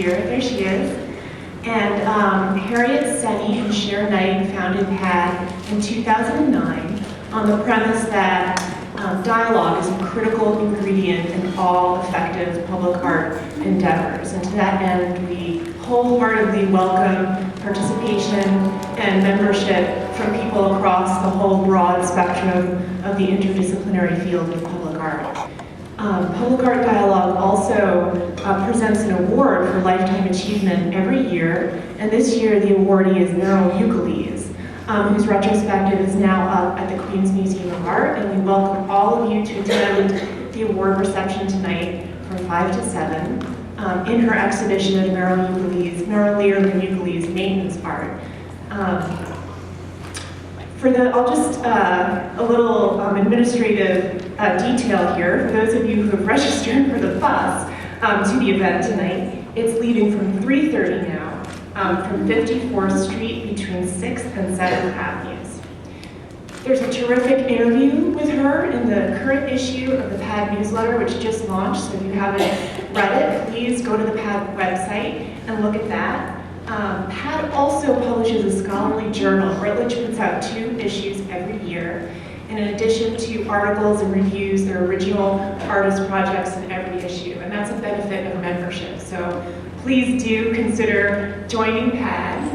here. There she is. And Harriet Senni and Cher Knight founded PAD in 2009 on the premise that dialogue is a critical ingredient in all effective public art endeavors. And to that end, we wholeheartedly welcome participation and membership from people across the whole broad spectrum of the interdisciplinary field of public art. Public Art Dialogue also presents an award for lifetime achievement every year, and this year the awardee is Meryl Euclides, whose retrospective is now up at the Queen's Museum of Art, and we welcome all of you to attend the award reception tonight from 5 to 7 in her exhibition of Meryl Learman Euclides Maintenance Art. I'll just, a little administrative detail here. For those of you who have registered for the bus to the event tonight, it's leaving from 3:30 now, from 54th Street between 6th and 7th Avenues. There's a terrific interview with her in the current issue of the PAD newsletter, which just launched, so if you haven't read it, please go to the PAD website and look at that. PAD also publishes a scholarly journal, which puts out 2 issues every year. And in addition to articles and reviews, there are original artist projects in every issue, and that's a benefit of membership. So please do consider joining PAD,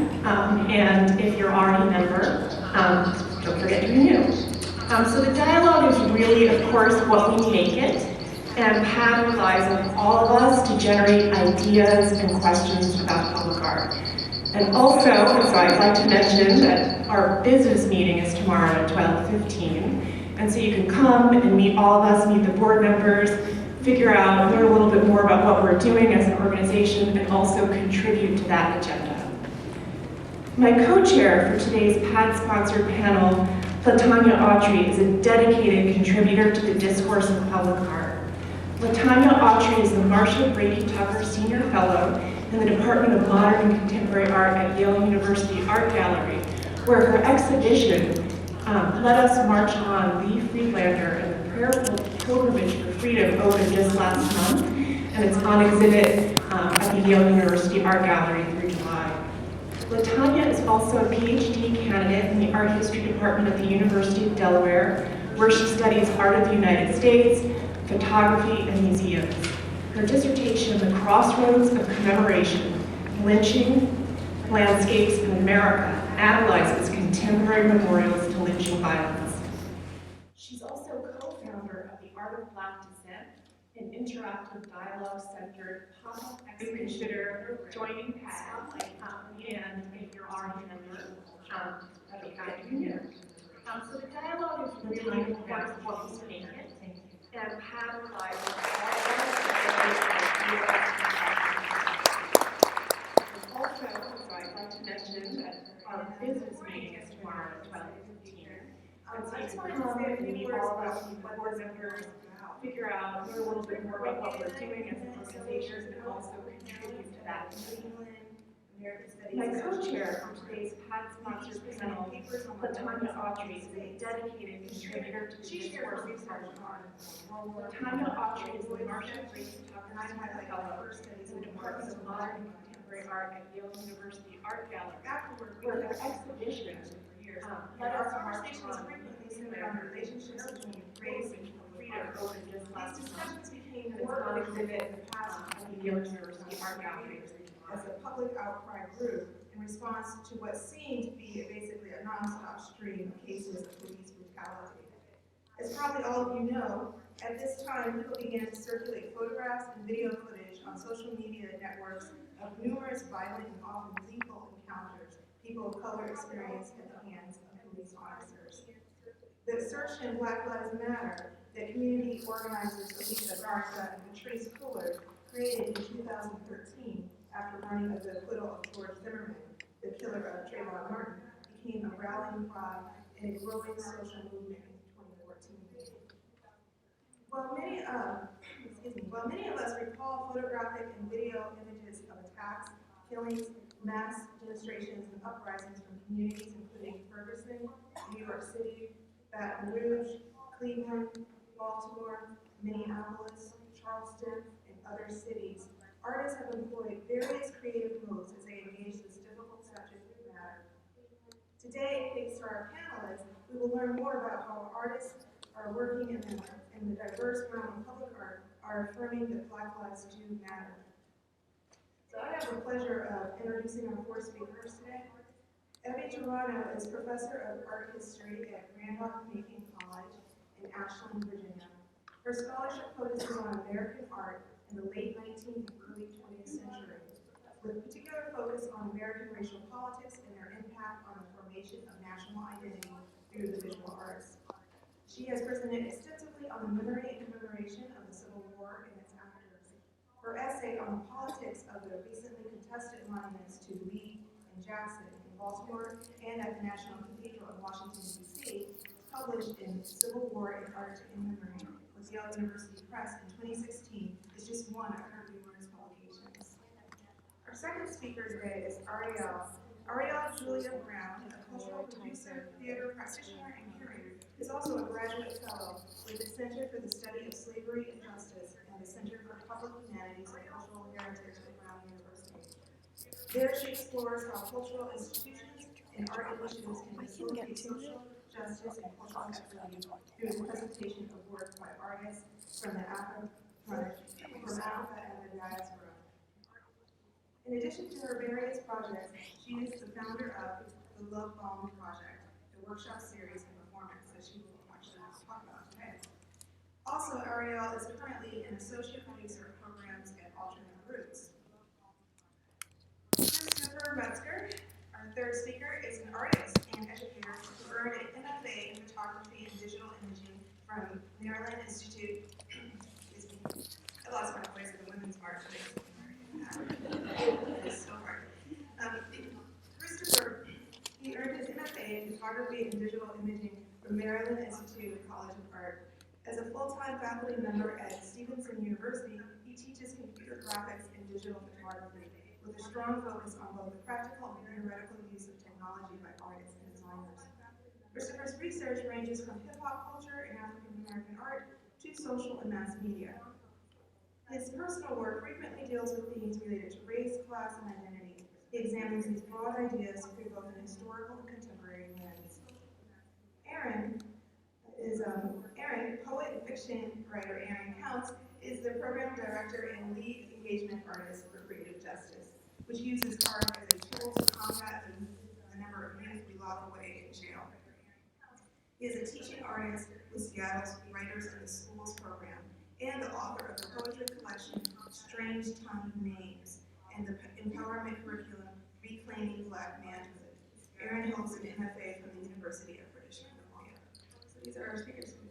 and if you're already a member, don't forget to renew. So the dialogue is really, of course, what we make it, and PAD relies on all of us to generate ideas and questions about public art. And also, so I'd like to mention that our business meeting is tomorrow at 12:15, and so you can come and meet all of us, meet the board members, learn a little bit more about what we're doing as an organization, and also contribute to that agenda. My co-chair for today's PAD-sponsored panel, Tanya Autry, is a dedicated contributor to the discourse of public art. Tanya Autry is the Marcia Brady Tucker Senior Fellow in the Department of Modern and Contemporary Art at Yale University Art Gallery, where her exhibition, Let Us March On, Lee Friedlander and the Prayer Pilgrimage for Freedom, opened just last month, and it's on exhibit at the Yale University Art Gallery through July. Tanya is also a PhD candidate in the Art History Department at the University of Delaware, where she studies art of the United States, photography, and museums. Her dissertation, The Crossroads of Commemoration, Lynching, Landscapes in America, analyzes contemporary memorials to lynching violence. She's also co-founder of the Art of Black Dissent, an interactive dialogue-centered pop-up exhibition. Consider joining PAD, and if you're already a member, that'll guide you here. So the dialogue is really important for what we make it. And PAD relies on all of Also, I'd like to mention that our business meeting is tomorrow at 12:15. And so you can come and meet all of us, meet the board members, learn a little bit more about what we're doing as an organization, and also contribute to that. My co-chair for today's PAD-sponsored panel, Tanya Autry, is a dedicated contributor to the discourse of public art. Tanya Autry is the Marcia Brady Tucker Senior Fellow in the Department of Modern and Contemporary Art at Yale University Art Gallery, where their exhibition, Let Us March On, relationships between race and freedom, opened just last month, and it's on exhibit at the Yale University Art Gallery. As a public outcry grew in response to what seemed to be basically a nonstop stream of cases of police brutality. As probably all of you know, at this time people began to circulate photographs and video footage on social media networks of numerous violent and often lethal encounters people of color experienced at the hands of police officers. The assertion Black Lives Matter that community organizers Alicia Garza and Patrice Fuller created in 2013 after learning of the acquittal of George Zimmerman, the killer of Trayvon Martin, became a rallying cry and a growing social movement in 2014. While many of us recall photographic and video images of attacks, killings, mass demonstrations, and uprisings from communities including Ferguson, New York City, Baton Rouge, Cleveland, Baltimore, Minneapolis, Charleston, and other cities, artists have employed various creative moves as they engage this difficult subject matter. Today, thanks to our panelists, we will learn more about how artists are working in the diverse realm of public art are affirming that Black lives do matter. So I have the pleasure of introducing our four speakers today. Evie Terrono is Professor of Art History at Randolph-Macon College in Ashland, Virginia. Her scholarship focuses on American art in the late 19th and early 20th century, with particular focus on American racial politics and their impact on the formation of national identity through the visual arts. She has presented extensively on the memory and commemoration of the Civil War and its actors. Her essay on the politics of the recently contested monuments to Lee and Jackson in Baltimore and at the National Cathedral in Washington, D.C., published in Civil War and Art in Memory with Yale University Press in 2016, is just one of her numerous publications. Our second speaker today is Arielle. Arielle Julia Brown, a cultural producer, theater practitioner, and curator, is also a graduate fellow with the Center for the Study of Slavery and Justice and the Center for Public Humanities and Cultural Heritage at Brown University. There she explores how cultural institutions and art initiatives can facilitate social justice and cultural equity through the presentation of work by artists from Africa and the diaspora. In addition to her various projects, she is the founder of the Love Balm Project, a workshop series and performance that she will actually talk about today. Also, Arielle is currently an associate producer of programs at Autry. Christopher Metzger, our third speaker, is an artist and educator who earned an MFA in photography and digital imaging from Maryland Institute. Excuse me, I lost my voice at the Women's March today. It's so hard. Christopher, he earned his MFA in photography and digital imaging from Maryland Institute College of Art. As a full-time faculty member at Stevenson University, he teaches computer graphics and digital photography, with a strong focus on both the practical and theoretical use of technology by artists and designers. Christopher's research ranges from hip-hop culture and African-American art to social and mass media. His personal work frequently deals with themes related to race, class, and identity. He examines these broad ideas through both an historical and contemporary lens. Aaron, poet and fiction writer Aaron Counts, is the program director and lead engagement artist for Creative Justice, which uses art as a tool to combat the number of youth we lock away in jail. He is a teaching artist with Seattle's Writers in the Schools program and the author of the poetry collection Strange Tongue Names and the empowerment curriculum Reclaiming Black Manhood. Aaron holds an MFA from the University of British Columbia. So these are our speakers for today.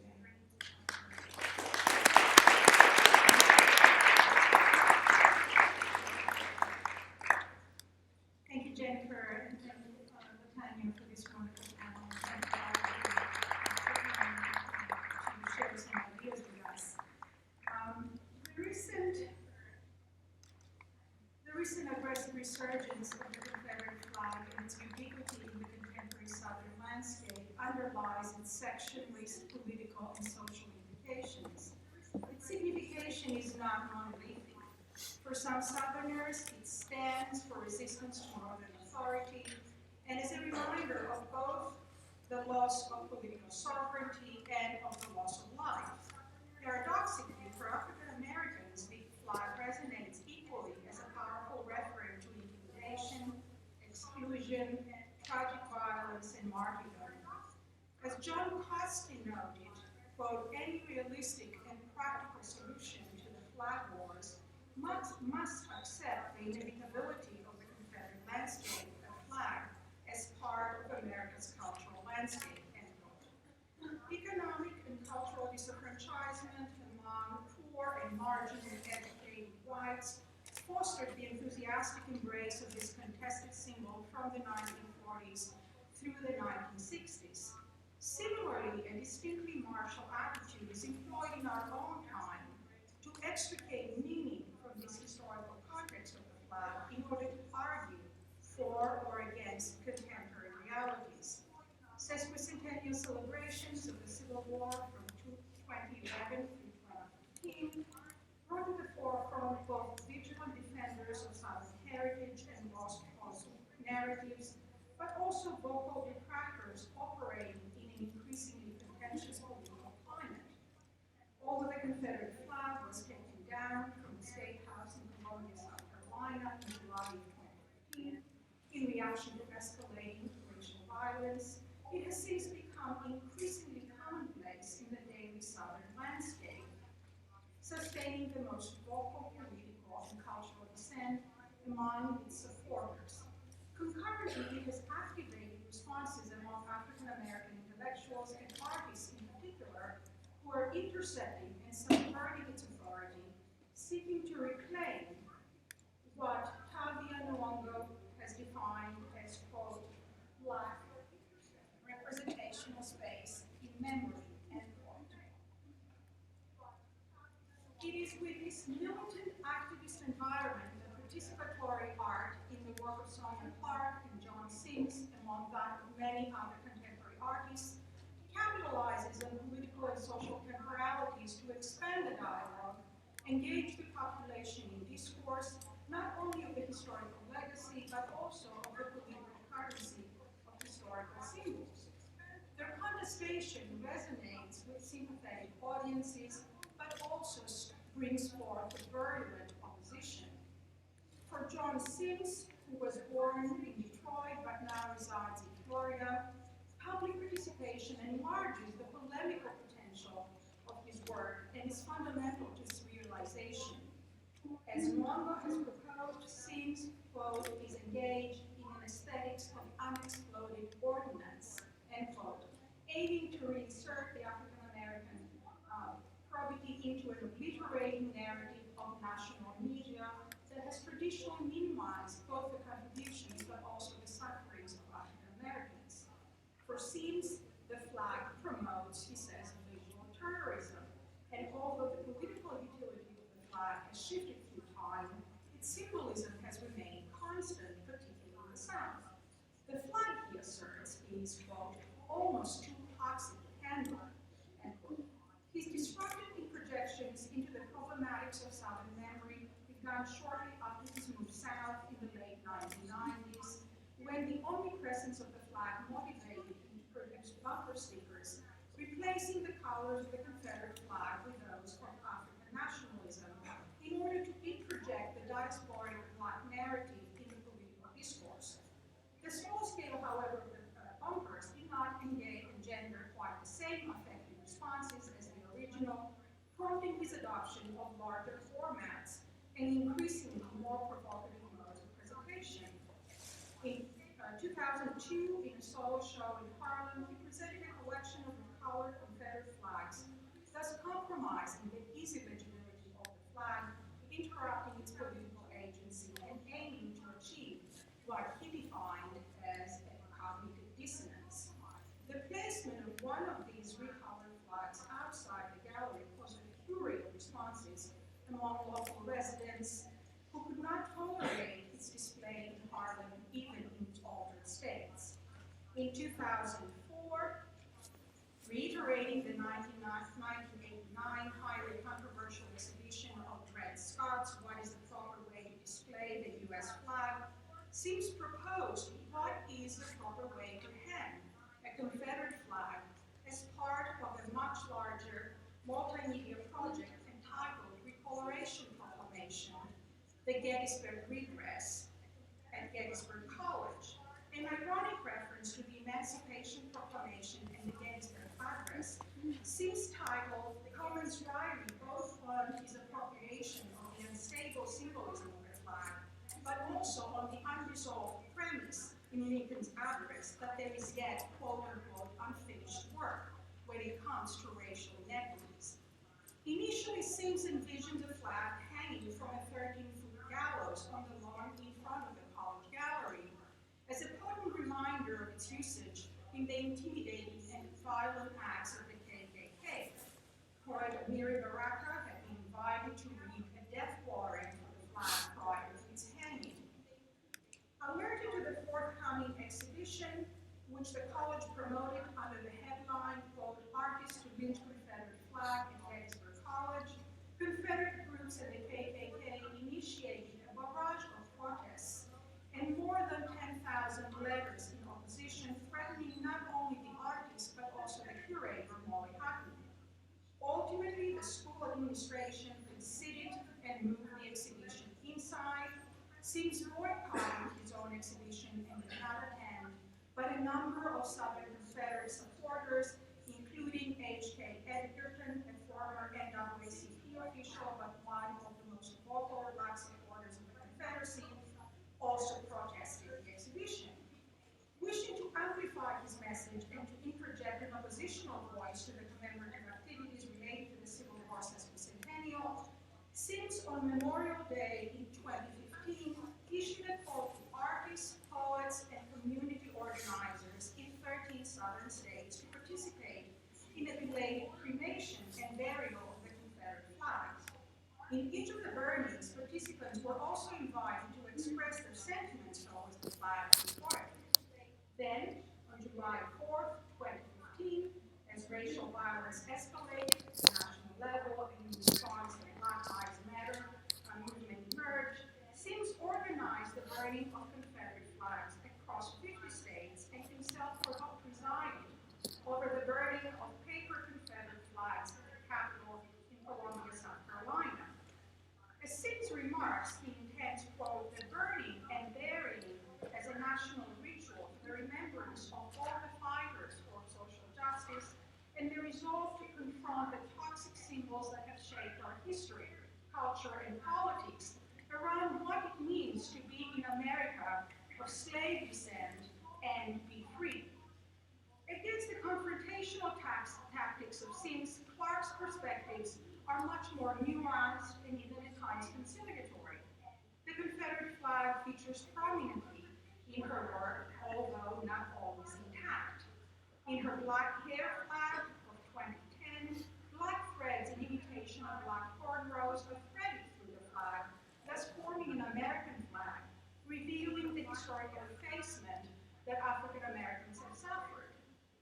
Thank you, Jennifer, and thank you, Tanya, for this wonderful panel. And to share some ideas with us. The recent aggressive resurgence of the Confederate flag and its ubiquity in the contemporary Southern landscape underlies its sectionless political and social implications. Its signification is not monolithic. For some Southerners, it stands for resistance to Northern authority and is a reminder of both the loss of political sovereignty and of the loss of life. Paradoxically, for African Americans, the flag resonates equally as a powerful referent to intimidation, exclusion, tragic violence, and martyrdom. As John Costin noted, quote, any realistic and practical solution to the flag wars must accept the inevitability of the Confederate landscape of flag as part of America's cultural landscape, end quote. Economic and cultural disenfranchisement among poor and marginally educated whites fostered the enthusiastic embrace of this contested symbol from the 1940s through the 1960s. Similarly, a distinctly martial attitude is employed in our own time to extricate meaning from this historical context of the flag in order to argue for or against contemporary realities. Sesquicentennial celebrations of the Civil War from 2011 through 2015 brought to the forefront both vigilant defenders of Southern narratives, but also vocal detractors operating in an increasingly contentious political climate. Although the Confederate flag was taken down from the State House in Columbia, South Carolina in July of 2015, in reaction to escalating racial violence, it has since become increasingly commonplace in the daily Southern landscape, sustaining the most vocal political and cultural dissent among its supporters. Concurrently, it has activated responses among African American intellectuals and artists in particular, who are intercepting and subverting its authority, seeking to reclaim what Tanya has defined as, quote, Black representational space in memory, end quote. It is with this militant activist environment that participatory art in the work of Sonia Clark and John Sims, among that of many other contemporary artists, capitalizes on political and social temporalities to expand the dialogue, engage the population in discourse, not only of the historical legacy, but also of the political currency of historical symbols. Their contestation resonates with sympathetic audiences, but also brings forth a virulent opposition. For John Sims, who was born in Detroit but now resides in Florida, public participation enlarges the polemical potential of his work and is fundamental to its realization. As Mwanga has proposed, Sims, quote, is engaged in an aesthetics of unexploded ordnance, end quote, aiming to reinsert the African American probity into an obliterating narrative of national media that has traditionally minimized both the contributions but also the sufferings of African Americans. For Sims, the flag promotes, he says, visual terrorism, and although the political utility of the flag has shifted through time, its symbolism has remained constant, particularly in the South. The flag, he asserts, is, quote, almost too toxic to handle, end quote. His disruptive projections into the problematics of Southern memory began shortly after his move south in the late 1990s, when the omnipresence of the flag motivated him to produce bumper stickers, replacing the colors of the Confederate flag with those of African nationalism, in order to introject the diasporic Black narrative in the political discourse. The small scale, however, of the bumpers did not engender quite the same effective responses as the original, prompting his adoption of larger formats and increasingly more provocative modes of presentation. In 2002, in a solo show in Harlem, he presented a collection of colored Confederate flags, thus compromising the easy legibility of the flag, interrupting its political agency, and aiming to achieve what he defined as a cognitive dissonance. The placement of one of these recolored flags outside the gallery caused a fury of responses among local residents who could not tolerate its display in Harlem, even in its altered states. In 2004, reiterating the 1989 highly controversial exhibition of Dred Scott's What is the Proper Way to Display the U.S. Flag, Sims proposed what is the proper way to hang a Confederate flag as part of a much larger multimedia project entitled Recoloration Proclamation, the Gettysburg Redress at Gettysburg College, an ironic reference to the Emancipation Proclamation and the Gettysburg Address. Sims titled The Commons Diary both on his appropriation of the unstable symbolism of the flag, but also on the unresolved premise in Lincoln's address that there is yet, quote-unquote, unfinished work when it comes to racial inequities. Initially, Sims envisioned the flag hanging from a 13-foot gallows on the lawn in front of the college gallery as a potent reminder of its usage in the intimidating and violent acts of the KKK. Poet Amiri Baraka had been invited to read a death warrant for the flag prior to its hanging. Alerted to the forthcoming exhibition, which the college promoted under the headline, quote, Artists to Lynch Confederate Flag at Gettysburg College, Confederate groups and the KKK initiated a barrage of protests, and more than 10,000 seems boycotting his own exhibition in the other hand, but a number of Southern Confederate supporters, including H.K. Edgerton, a former NAACP official but one of the most vocal Black supporters of the Confederacy, also protested the exhibition. Wishing to amplify his message and to interject an oppositional voice to the commemorative activities related to the Civil War sesquicentennial, Sims on Memorial Day in 2015 issued a call to artists, poets, and community organizers in 13 southern states to participate in a delayed cremation and burial of the Confederate flags. In each of the burnings, participants were also invited to express their sentiments towards the flag and party. Then, on July 4th, 2015, as racial violence escalated at the national level and in response to the Black Lives Matter movement emerged, Sims organized the burning of Confederate flags across 50 states and himself presided over the burning of paper Confederate flags at the Capitol in Columbia, South Carolina. As Sims remarks, he intends, quote, the burning and burying as a national ritual for the remembrance of all the fighters for social justice and the resolve to confront the toxic symbols that have shaped our history, culture, and politics around what it means to be in America of slave descent and be free. Against the confrontational tactics of Sims, Clark's perspectives are much more nuanced and even at times conciliatory. The Confederate flag features prominently in her work, although not always intact. In her Black Hair flag of 2010, black threads in imitation of black cornrows are threaded through the flag, thus forming an American flag, revealing the historical effacement that African Americans have suffered.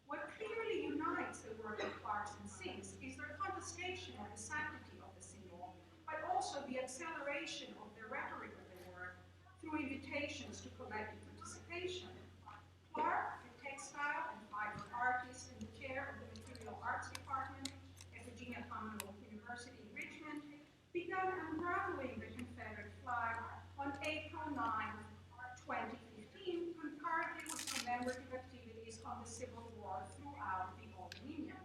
What clearly unites the work of Clark and Sims is their contestation of the sanctity of the symbol, but also the acceleration of the rhetoric of the work through invitations to collective participation. Clark, a textile and fiber artist and the chair of the Material Arts Department at Virginia Commonwealth University in Richmond, began unraveling the Confederate flag on April 9, 2015, concurrently with commemorative activities on the Civil War throughout the Old Dominion.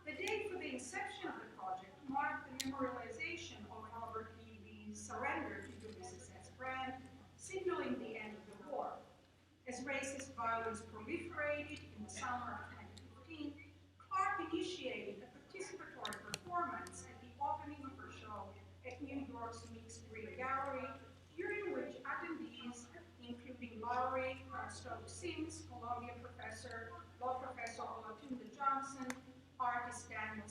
The date for the inception of the project marked the memorialization of Robert E. Lee's surrender to Ulysses S. Grant, signaling the end of the war. As racist violence proliferated in the summer of 2015, Clark initiated a participatory performance at the opening of her show at New York's Mixed Breed Gallery, during which attendees, including Lowry, Stokes Sims, Columbia law professor Olatunde Johnson, artist Daniel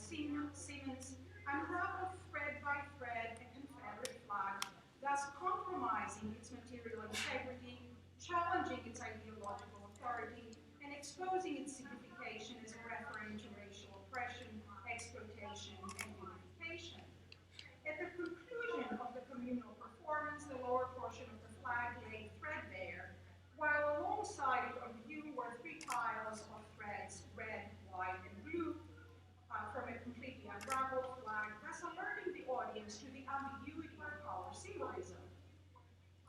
Simmons, unraveled thread by thread a Confederate flag, thus compromising its material integrity, challenging its ideological authority, and exposing its signification as a referent to racial oppression, exploitation, and unification. At the conclusion of the communal performance, the lower portion of the flag lay threadbare, while alongside it on view were 3 piles of threads, red, white, and blue, from a completely unraveled flag, thus alerting the audience to the ambiguity of color symbolism.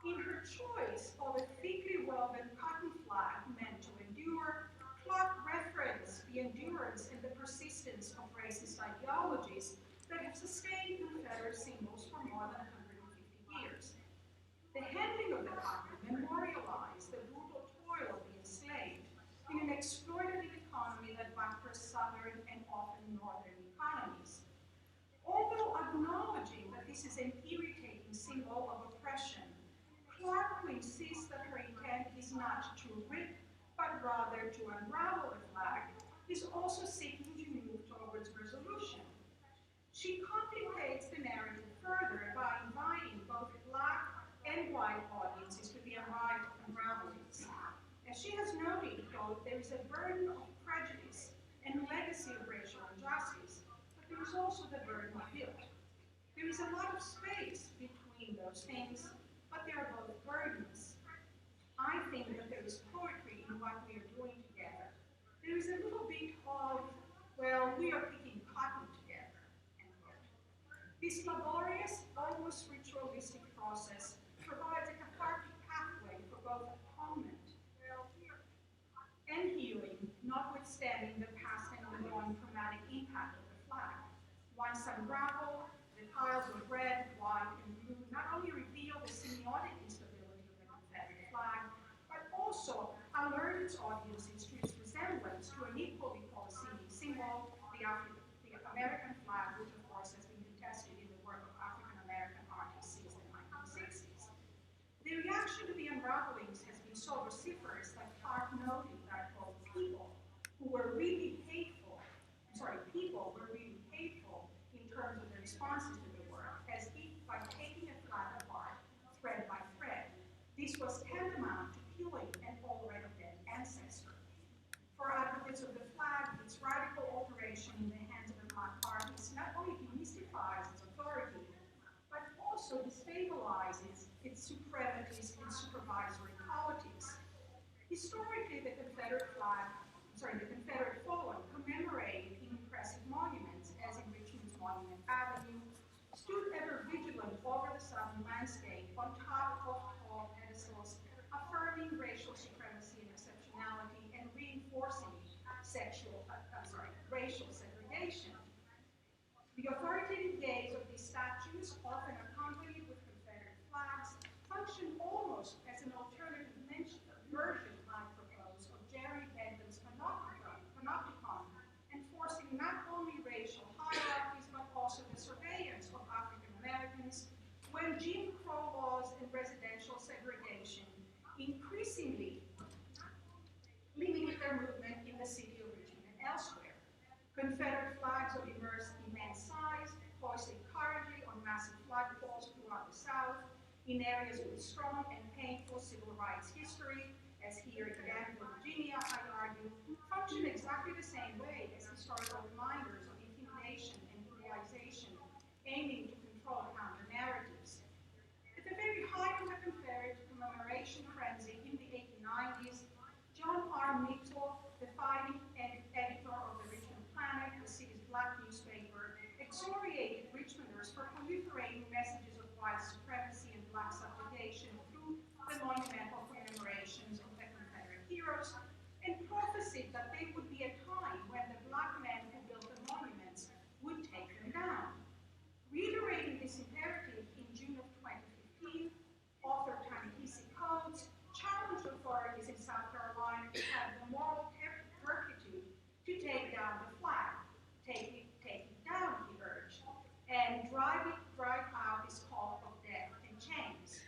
In her choice of a thickly woven cotton flag meant to endure, Clark referenced the endurance and the persistence of racist ideologies that have sustained Confederate symbols for more than 150 years. The handling of the cotton memorialized the brutal toil of the enslaved in an exploitative economy that backed southern and often northern economies. Although acknowledging that this is an irritating symbol of oppression, Clark, who insists that her intent is not to rip, but rather to unravel the flag, is also seeking to move towards resolution. She complicates the narrative further by inviting both black and white audiences to the unravelings. As she has noted, quote, there is a burden of prejudice and legacy of racial injustice, but there is also the burden of guilt. There is a lot of space between those things, but they are both burdens. I think that there is poetry in what we are doing together. There is a little bit of, well, we are picking cotton together, end quote. This laborious, almost ritualistic process provides a cathartic its audiences to its resemblance to an equally Palestinian symbol, the American flag, which of course has been contested in the work of African American artists since the 1960s. The reaction to the unravelings has been so vociferous that Clark noted that, quote, people were really hateful in terms of the responses to the work, as if by taking a flag apart, thread by thread, this was tantamount to killing an already dead ancestor. For advocates of the flag, its radical alteration in the hands of the Black parties not only demystifies its authority, but also destabilizes its supremacies in supervisory politics. Historically, the Confederate fallen commemorated in impressive monuments, as in Richmond's Monument Avenue, stood ever vigilant over the southern landscape on top of tall pedestals, affirming racial supremacy and exceptionality and reinforcing racial segregation. The authoritative gaze of these statues, often accompanied with Confederate flags, function almost as an alternative version, I propose, of Jerry Bentham's panopticon, enforcing not only racial hierarchies but also the surveillance of African Americans when Jim Crow laws and residential segregation increasingly limited their movement in the city of Richmond and elsewhere. Confederate flags of immense size, hoisted currently on massive flagpoles throughout the South, in areas with strong and painful civil rights history, as here in Danville, Virginia, I argue, function exactly the same way as historical reminders of intimidation and brutalization, aiming to control counter-narratives. At the very height of the Confederate commemoration frenzy in the 1890s, John R. Mitchell, the founding editor of the Richmond Planet, the city's black newspaper, excoriated Richmonders for proliferating messages of white supremacy and black subjugation through the monumental commemorations of the Confederate heroes, and prophesied that there would be a time when the black men who built the monuments would take them down. Reiterating this imperative in June of 2015, author Tanya Coates challenged authorities in South Carolina to have the moral turpitude to take down the flag. Take it down, he urged, and drive out this call of death and chains.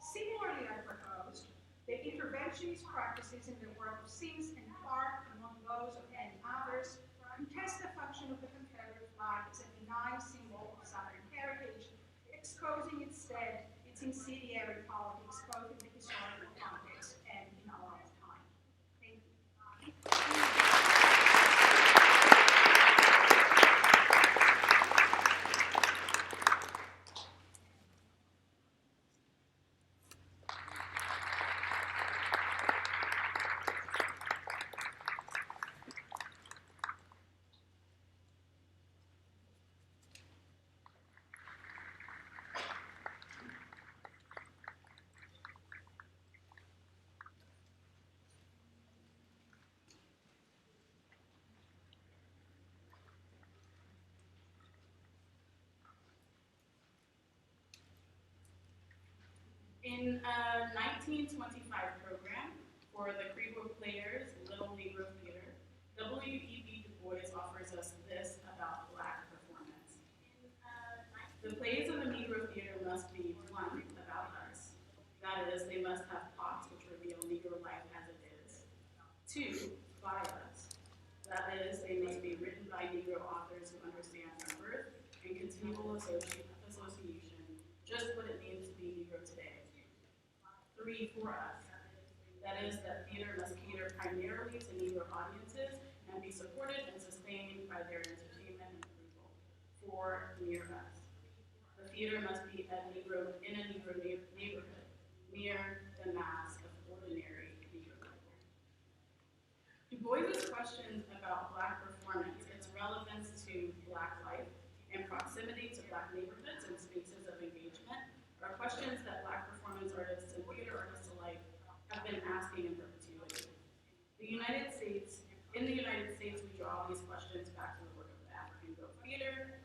Similarly, I proposed that interventionist practices in the work of Sims and Clark, among those of many others, contest the function of the Confederate flag as a benign symbol of Southern heritage, exposing instead its incendiary politics both in the historical context and in our own time. Thank you. In a 1925 program for the Creekwood Players Little Negro Theater, W.E.B. Du Bois offers us this about black performance. The plays of the Negro Theater must be, one, about us. That is, they must have plots which reveal Negro life as it is. Two, by us. That is, they must be written by Negro authors who understand their birth and continual association, just what it means to be Negro today. Three, for us. That is, that theater must cater primarily to Negro audiences and be supported and sustained by their entertainment and approval. Four, near us. The theater must be in a Negro neighborhood, near the mass of ordinary Negro people. Du Bois's questions about black performance, its relevance to black life, and proximity to black neighborhoods and spaces of engagement are questions that black performance artists and theater artists alike have been asking in perpetuity. In the United States, we draw these questions back to the work of the African Grove Theater,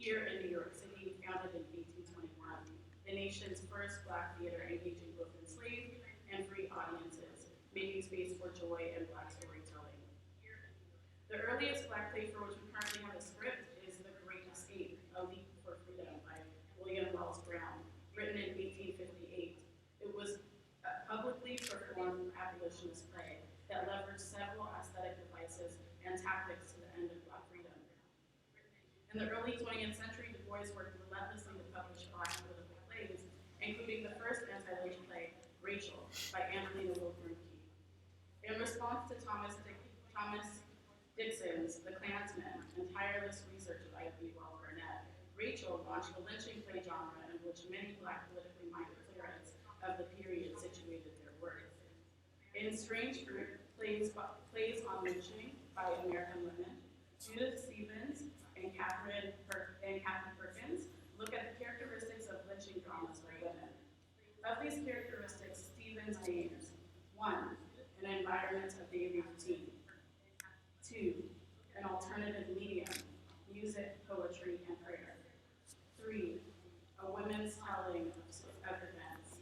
here in New York City, founded in 1821, the nation's first black theater engaging both enslaved and free audiences, making space for joy in Black storytelling. The earliest Black play for which we currently have a script is The Great Escape, A Leap for Freedom by William Wells Brown, written in 1858. It was a publicly performed abolitionist play that leveraged several aesthetic devices and tactics to the end of Black freedom. In the early 20th century, Du Bois worked relentlessly to publish Black political plays, including the first anti-lynch play, Rachel, by Angelina Wilburn Key. In response to Thomas Dixon's The Klansman and tireless research of Ivy Burnett, Rachel launched the lynching play genre in which many Black politically minded playwrights of the period situated their work. In Strange Fruit, plays on lynching by American women, Judith Stevens and Catherine Perkins look at the characteristics of lynching dramas by women. Of these characteristics, Stevens names 1. An environment of daily routine. 2. An alternative medium, music, poetry, and prayer. 3. A women's telling of events.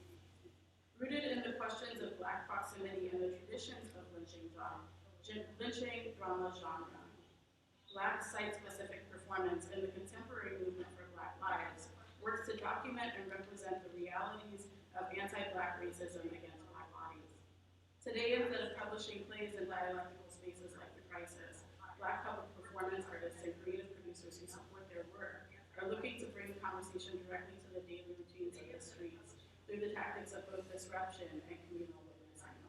Rooted in the questions of Black proximity and the traditions of lynching drama genre, Black site-specific performance in the contemporary movement for Black lives works to document and represent the realities of anti-Black racism against Black bodies. Today, instead of publishing plays in dialectical spaces like The Crisis, Black public performance artists and creative producers who support their work are looking to bring the conversation directly to the daily routines of the streets through the tactics of both disruption and communal witnessing.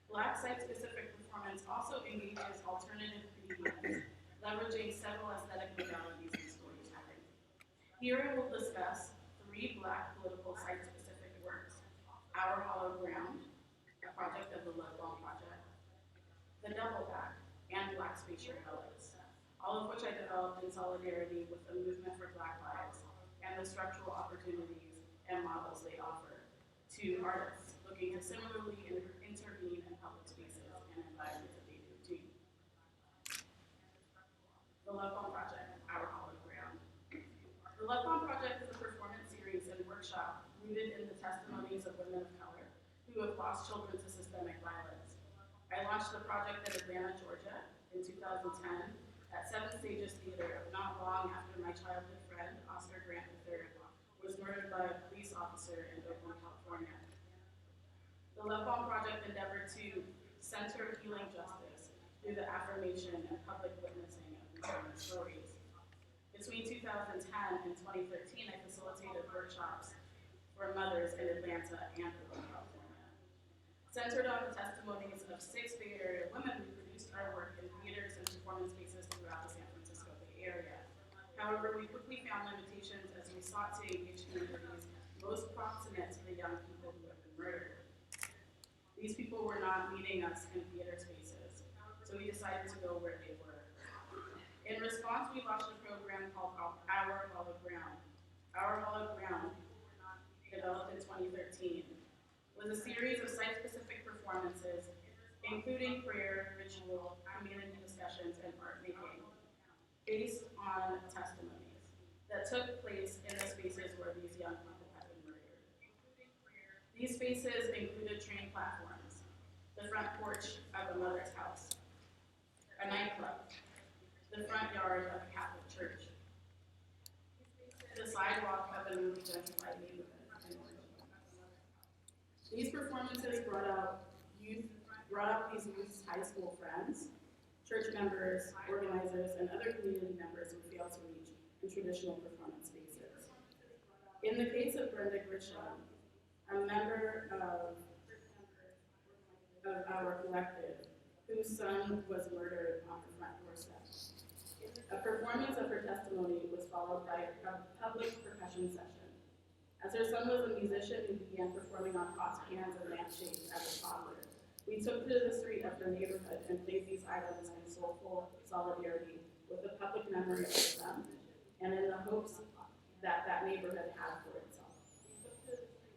Black site-specific performance also engages alternative mediums, leveraging several aesthetic modalities in storytelling. Here we'll discuss 3 Black political site-specific works: Our Hollow Ground, a project of the Love Bomb Project, The Double Back, and Black Spatial Relics, all of which I developed in solidarity with the movement for Black lives and the structural opportunities and models they offer to artists looking to similarly intervene in public spaces and environments of daily routine. The Love Bomb Project, Our Hollow Ground. The Love Bomb Project is a performance series and workshop rooted in the testimonies of women of color who have lost children to systemic violence. I launched the project in Atlanta, Georgia in 2010 at Seven Stages Theater, not long after my childhood friend, Oscar Grant III, was murdered by a police officer in Oakland, California. The Love Bomb Project endeavored to center healing justice through the affirmation and public witnessing of these women's stories. Between 2010 and 2013, I facilitated workshops for mothers in Atlanta and Oakland, California. Centered on the testimonies of 6 Bay Area women, we produced our work in theaters and performance spaces throughout the San Francisco Bay Area. However, we quickly found limitations as we sought to engage communities most proximate to the young people who have been murdered. These people were not meeting us in theater spaces, so we decided to go where they were. In response, we launched a program called Our Hollow Ground. Our Hollow Ground, developed in 2013, was a series of site-specific performances, including prayer, ritual, community discussions, and art making, based on testimonies that took place in the spaces where these young people had been murdered. These spaces included train platforms, the front porch of a mother's house, a nightclub, the front yard of a Catholic church, the sidewalk of a newly gentrified neighborhood. These performances brought out these youth's high school friends, church members, organizers, and other community members who failed to reach in traditional performance spaces. In the case of Brenda Grisham, a member of our collective, whose son was murdered on her front doorstep. A performance of her testimony was followed by a public percussion session. As her son was a musician who began performing on pots, pans, and lampshades as a toddler, we took to the street of her neighborhood and played these items in soulful solidarity with the public memory of her son, and in the hopes that that neighborhood had for itself.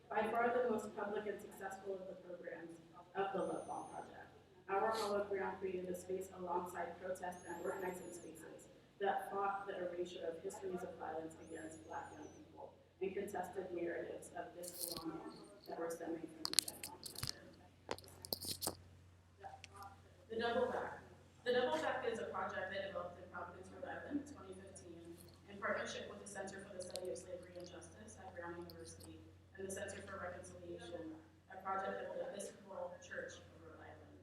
By far the most public and successful of the programs of the Love Bomb Project, Our Hollow Ground created a space alongside protest and organizing spaces that fought the erasure of histories of violence against Black young people and contested narratives of disbelonging that were stemming from the general oppression. The Double Back. The Double Back is a project I developed in Providence, Rhode Island, 2015, in partnership with the Center for the Study of Slavery and Justice at Brown University and the Center for Reconciliation, a project of the Episcopal Church of Rhode Island.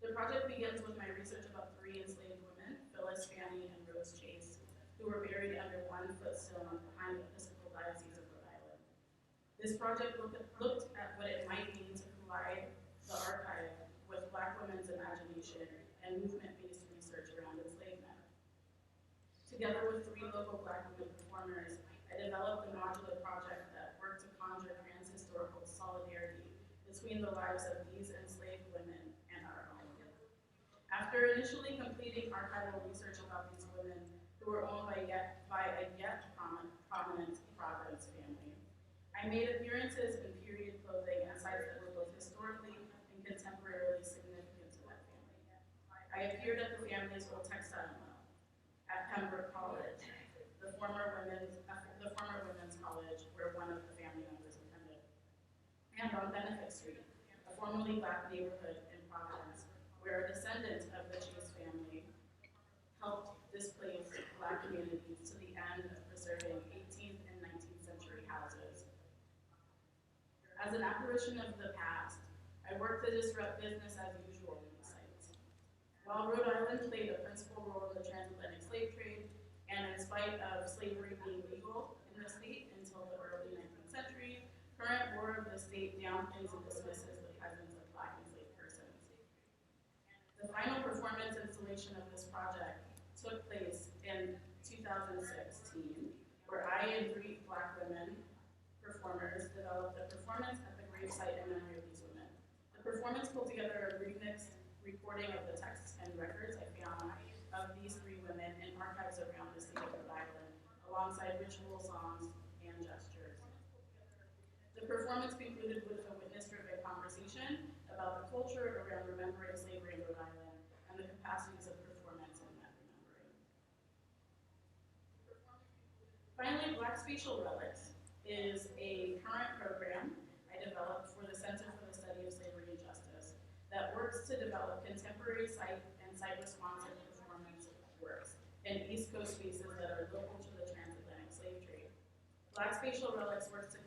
The project begins with my research about 3 enslaved women, Phyllis, Fanny, and Rose Chase, who were buried under 1 foot stone behind the Episcopal Diocese of Rhode Island. This project looked at what it might mean to collide the archive with Black women's imagination and movement-based research around enslavement. Together with 3 local Black women performers, I developed a modular project that worked to conjure trans-historical solidarity between the lives of these enslaved women and our own. After initially completing archival research about these women who were owned by a yet prominent Providence family, I made appearances in period clothing at sites that were both historically and contemporarily significant to that family. I appeared at the family's old textile mill, at Pembroke College, the former women's college where one of the family members attended, and on Benefit Street, a formerly Black neighborhood in Providence, where a descendant of the Chase family helped displace Black communities to the end of preserving 18th and 19th century houses. As an apparition of the past, I worked to disrupt business as usual in these sites. While Rhode Island played a principal role in the transatlantic slave trade, and in spite of slavery being legal in the state until the early 19th century, current war of the state downplays and dismisses the presence of Black enslaved persons. The final performance installation of this project took place in 2016, where I and 3 Black women performers developed a performance at the gravesite in memory of these women. The performance pulled together a remixed recording of the texts and records I found of these 3 women in archives around the state of Rhode Island, alongside ritual songs and gestures. The performance concluded with a witness-driven conversation about the culture around remembering slavery in Rhode Island and the capacities of performance in that remembering. Finally, Black Spatial Relics is a current program I developed for the Center for the Study of Slavery and Justice that works to develop contemporary site and site-responsive performance works in East Coast spaces that are local to the transatlantic slave trade. Black Spatial Relics works to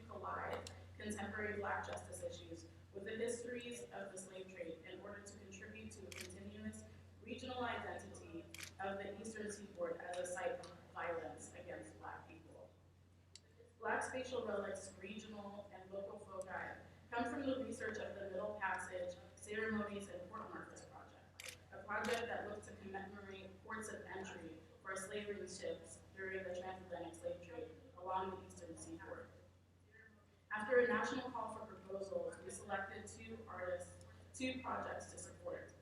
collide contemporary Black justice issues with the histories of the slave trade in order to contribute to a continuous regional identity of the Eastern Seaboard as a site of violence against Black people. Black Spatial Relics regional and local foci come from the research of the Middle Passage Ceremonies and Port Markers Project, a project that looked to commemorate ports of entry for slavery ships during the transatlantic slave trade along the Eastern Seaboard. After a national call for proposals, we selected 2 projects to support.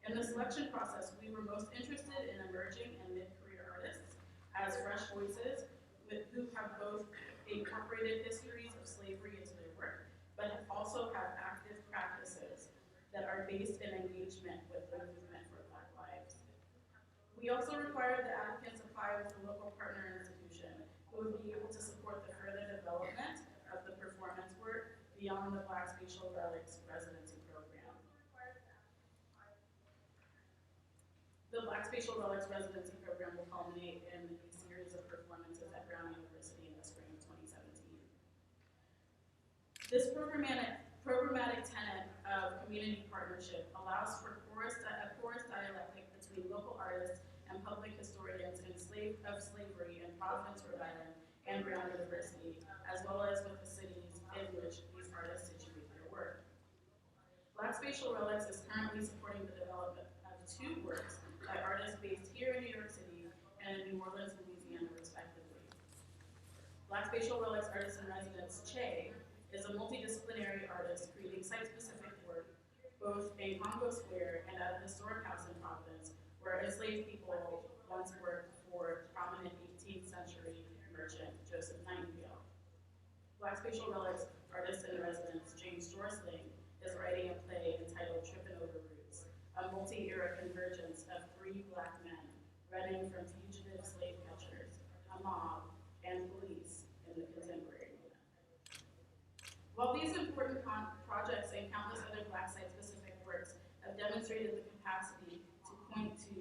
In the selection process, we were most interested in emerging and mid-career artists as fresh voices who have both incorporated histories of slavery into their work, but also have active practices that are based in engagement with the movement for Black lives. We also required the applicants apply with a local partner institution who would be able to support the further development of the performance work beyond the Black Spatial Relics residency program. The Black Spatial Relics residency program will culminate in a series of performances at Brown University in the spring of 2017. This programmatic tenet of community partnership allows for a porous dialectic between local artists and public historians of slavery in Providence, Rhode Island, and Brown University, as well as with the cities in which these artists situate their work. Black Spatial Relics is currently supporting the development of 2 works by artists based here in New York City and in New Orleans, Louisiana, respectively. Black Spatial Relics Artist in Residence, Che, is a multidisciplinary artist creating site-specific work both in Congo Square and at a historic house in Providence, where enslaved people once worked for prominent 18th century merchant Joseph Nightingale. Black Spatial Relics Artist in Residence, James Jorsling, is writing a play entitled Trippin' Over Roots, a multi-era convergence of 3 Black men running from fugitive slave catchers, a mob, and police in the contemporary movement. While these important projects and countless other Black site-specific work demonstrated the capacity to point to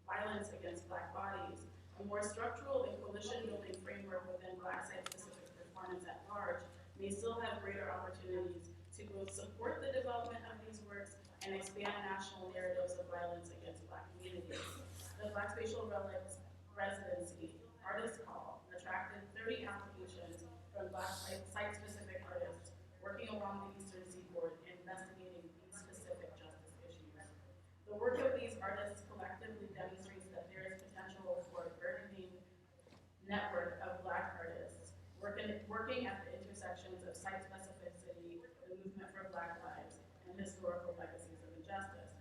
violence against Black bodies. A more structural and coalition-building framework within Black site-specific performance at large may still have greater opportunities to both support the development of these works and expand national narratives of violence against Black communities. The Black Spatial Relics Residency Artist Call attracted 30 applications from Black site-specific artists working along the Eastern Seaboard investigating these specific justice issues. The work of these artists collectively demonstrates that there is potential for a burgeoning network of Black artists working at the intersections of site specificity, the movement for Black lives, and historical legacies of injustice.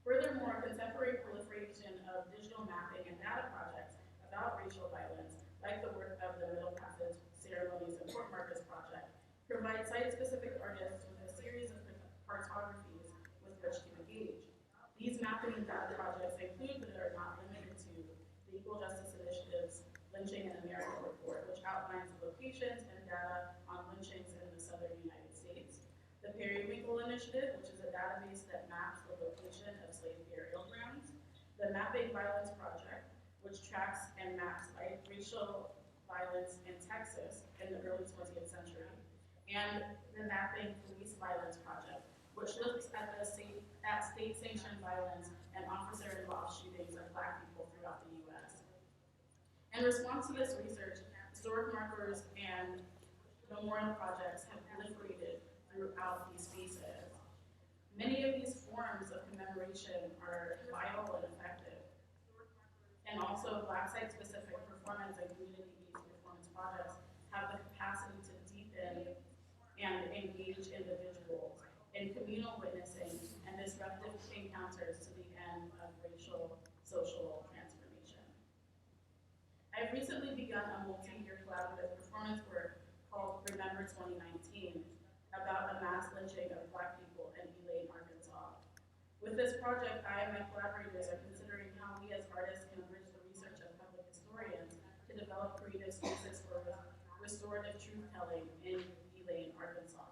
Furthermore, contemporary proliferation of digital mapping and data projects about racial violence, like the work of the Middle Passage Ceremonies and Court Markers Project, provide site-specific artists with a series of cartographies with which to engage. These mapping and data projects include, but are not limited to, the Equal Justice Initiative's Lynching in America report, which outlines locations and data on lynchings in the southern United States. The Periwinkle Initiative, which is a database that maps the location of slave burial grounds. The Mapping Violence Project, which tracks and maps racial violence in Texas in the early 20th century. And the Mapping Police Violence Project, which looks at state-sanctioned violence and officer-involved shootings of Black people throughout the U.S. In response to this research, historic markers and memorial projects have proliferated throughout these spaces. Many of these forms of commemoration are vital and effective. And also, Black site-specific performance and community-based performance projects have the capacity to deepen and engage individuals in communal witnessing and disruptive encounters to the end of racial social transformation. I've recently begun a multi-year collaborative performance work called Remember 2019 about a mass lynching of Black people in Elaine, Arkansas. With this project, I and my collaborators are considering how we as artists can bridge the research of public historians to develop creative spaces for restorative truth-telling in Elaine, Arkansas.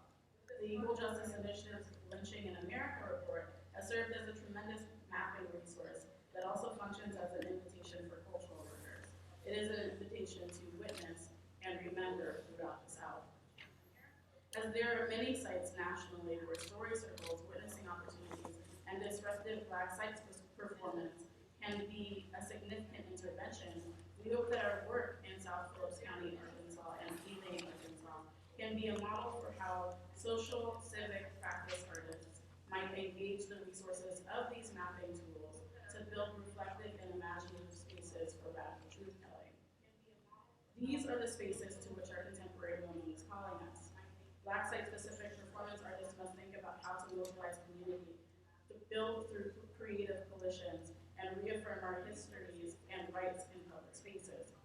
The Equal Justice Initiative's Lynching in America report has served as a tremendous mapping resource that also functions as an invitation for cultural workers. It is an invitation to witness and remember throughout the South. As there are many sites nationally where story circles, witnessing opportunities, and disruptive Black site performance can be a significant intervention, we hope that our work in South Phillips County, Arkansas, and Elaine, Arkansas, can be a model for how social civic practice artists might engage the resources of these mapping tools to build reflective and imaginative spaces for radical truth-telling. These are the spaces to which our contemporary moment is calling us. Black site-specific performance artists must think about how to mobilize community, to build through creative coalitions, and reaffirm our histories and rights in public spaces.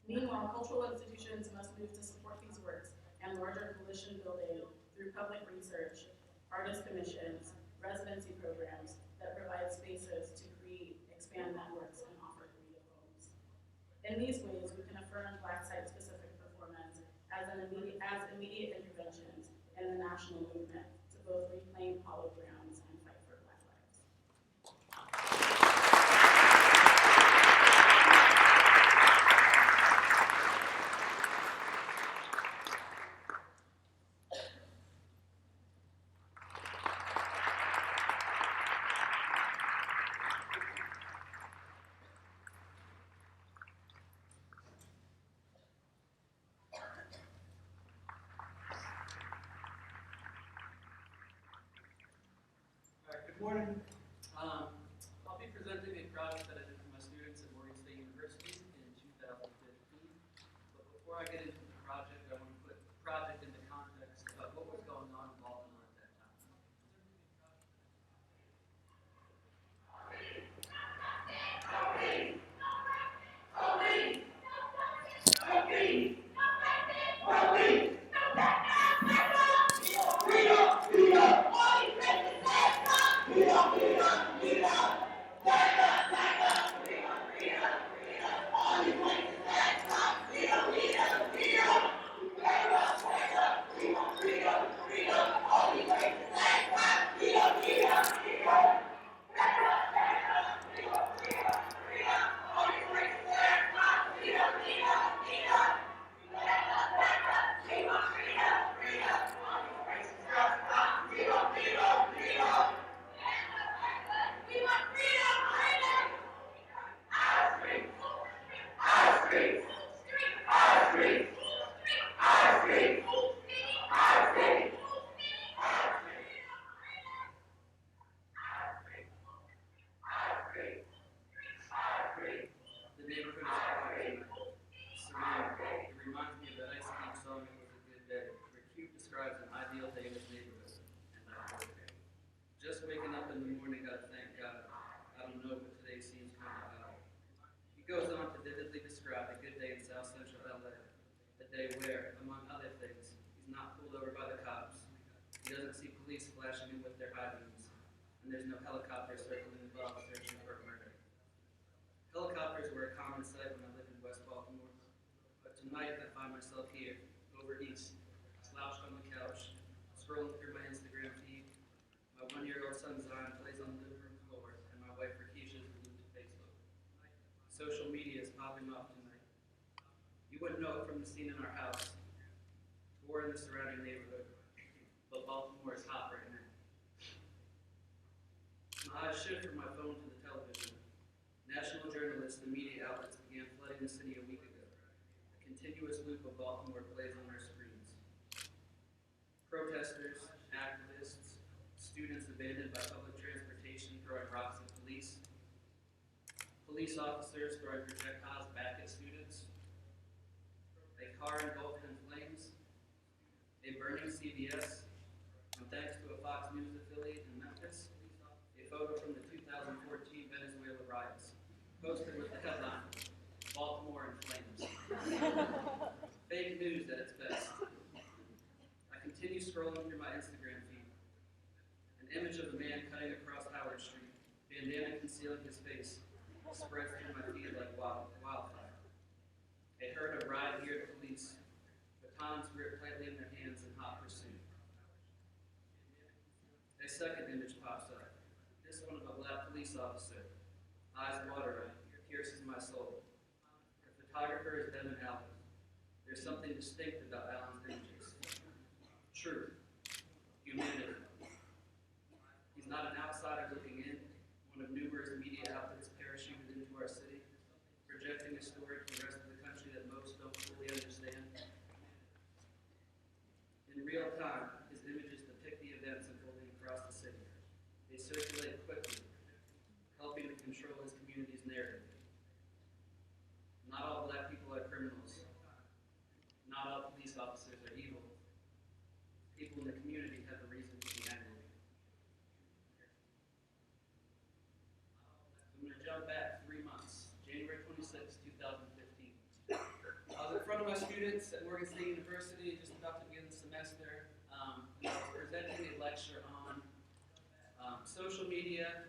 Meanwhile, cultural institutions must move to support these works and larger coalition building through public research, artist commissions, residency programs that provide spaces to create, expand networks, and offer creative homes. In these ways, we can affirm Black site-specific performance as immediate interventions in the national movement to both reclaim hallowed grounds and fight for Black lives. Good morning. I'll be presenting a project that I did for my students at Morgan State University in 2015. But before I get into the project, I want to put the project into context about what was going on in Baltimore at that time. day where, among other things, he's not pulled over by the cops, he doesn't see police flashing him with their high beams, and there's no helicopter circling above searching for a murder. Helicopters were a common sight when I lived in West Baltimore, but tonight I find myself here, over east, slouched on the couch, scrolling through my Instagram feed. My 1-year-old son Zion plays on the living room floor, and my wife Rakisha is glued to Facebook. Social media is popping off tonight. You wouldn't know it from the scene in our house, or in the surrounding neighborhood, but Baltimore is hot right now. My eyes shift from my phone to the television. National journalists and media outlets began flooding the city a week ago. A continuous loop of Baltimore plays on our screens. Protesters, activists, students abandoned by public transportation throwing rocks at police, police officers throwing projectiles back at students, a car engulfed in flames, a burning CVS, and thanks to a Fox News affiliate in Memphis, a photo from the 2014 Venezuela riots, posted with the headline, "Baltimore in Flames." Fake news at its best. I continue scrolling through my Instagram feed. An image of a man cutting across Howard Street, bandana concealing his face, spreads through my feed like wildfire. A herd of riot-geared police, batons gripped tightly in their hands in hot pursuit. A second image pops up. This one of a black police officer, eyes watering, pierces my soul. The photographer is Devin Allen. There's something distinct about Allen's images. Truth. Humanity. He's not an outsider looking in, one of numerous media outlets parachuted into our city, projecting a story to the rest of the country that most don't fully understand. In real time, his images depict the events unfolding across the city. They circulate quickly, helping to control his community's narrative. Not all black people are criminals. Not all police officers are evil. People in the community have a reason to be angry. I'm going to jump back 3 months, January 26, 2015. I was in front of my students at Morgan State University, just about to begin the semester. I was presenting a lecture on social media,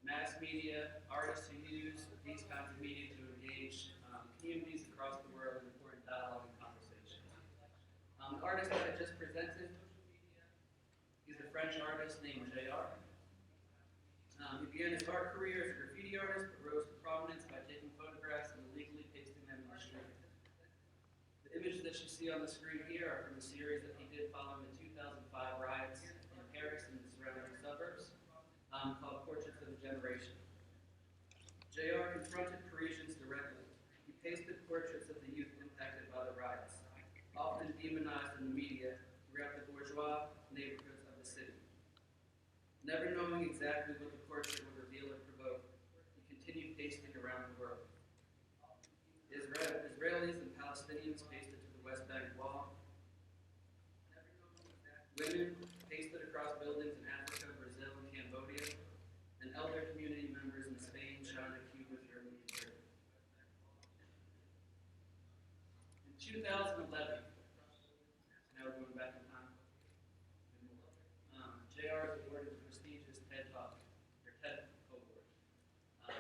mass media, artists who use these kinds of media to engage communities across the world in important dialogue and conversation. The artist that I just presented, he's a French artist named JR. He began his art career as a graffiti artist, but rose to prominence by taking photographs and illegally pasting them in the street. The images that you see on the screen here are from a series that he did following the 2005 riots in Paris and the surrounding suburbs, called Portraits of a Generation. JR confronted Parisians directly. He pasted portraits of the youth impacted by the riots, often demonized in the media throughout the bourgeois neighborhoods of the city. Never knowing exactly what the portrait would reveal or provoke, he continued pasting around the world. Israelis and Palestinians pasted to the West Bank wall. Women pasted across buildings in Africa, Brazil, and Cambodia, and elder community members in Spain, China, Cuba, Germany, and Turkey. In 2011, now we're going back in time, JR is awarded the prestigious TED Talk, or TED Award, to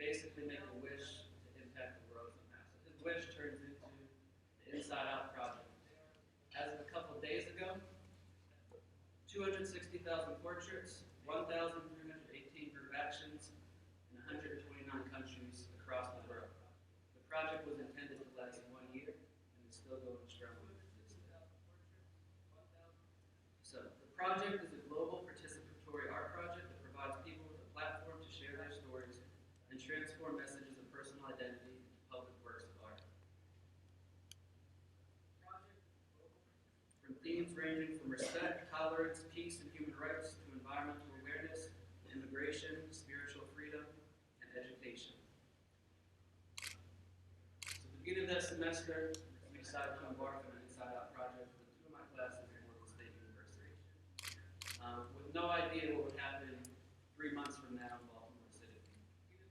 basically make a wish to impact the world somehow. So his wish turns into the Inside Out project. As of a couple days ago, 260,000 portraits, 1,318 group actions, in 129 countries across the world. The project was intended to last 1 year, and is still going strong. So, the project is a global participatory art project that provides people with a platform to share their stories and transform messages of personal identity into public works of art. From themes ranging from respect, tolerance, peace, and human rights to environmental awareness, immigration, spiritual freedom, and education. So at the beginning of that semester, we decided to embark on an Inside Out project with 2 of my classes at Morgan State University. With no idea what would happen 3 months from now in Baltimore City.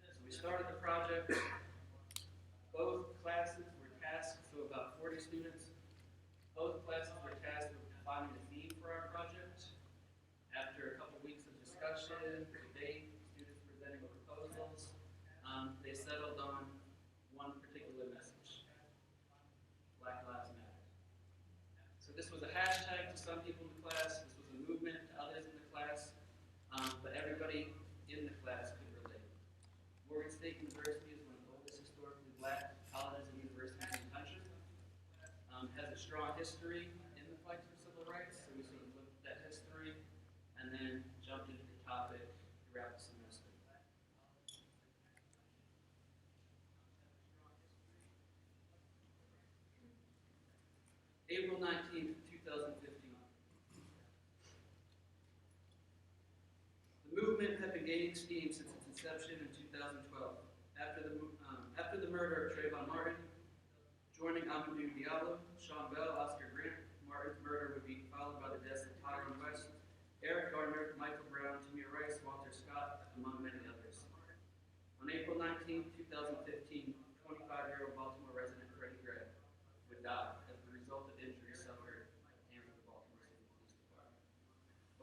So we started the project. Both classes were tasked, so about 40 students to some people in the class, this was a movement to others in the class, but everybody in the class could relate. Morgan State University is one of the oldest historically black colleges and universities in the country. Has a strong history in the fight for civil rights, so we sort of looked at that history and then jumped into the topic throughout the semester. April 19th, 2015. The movement had been gaining steam since its inception in 2012. After the murder of Trayvon Martin, joining Amadou Diallo, Sean Bell, Oscar Grant, Martin's murder would be followed by the deaths of Tyrone West, Eric Gardner, Michael Brown, Tamir Rice, Walter Scott, among many others. On April 19, 2015, 25-year-old Baltimore resident Freddie Gray would die as a result of injuries suffered at the hands of the Baltimore City Police Department.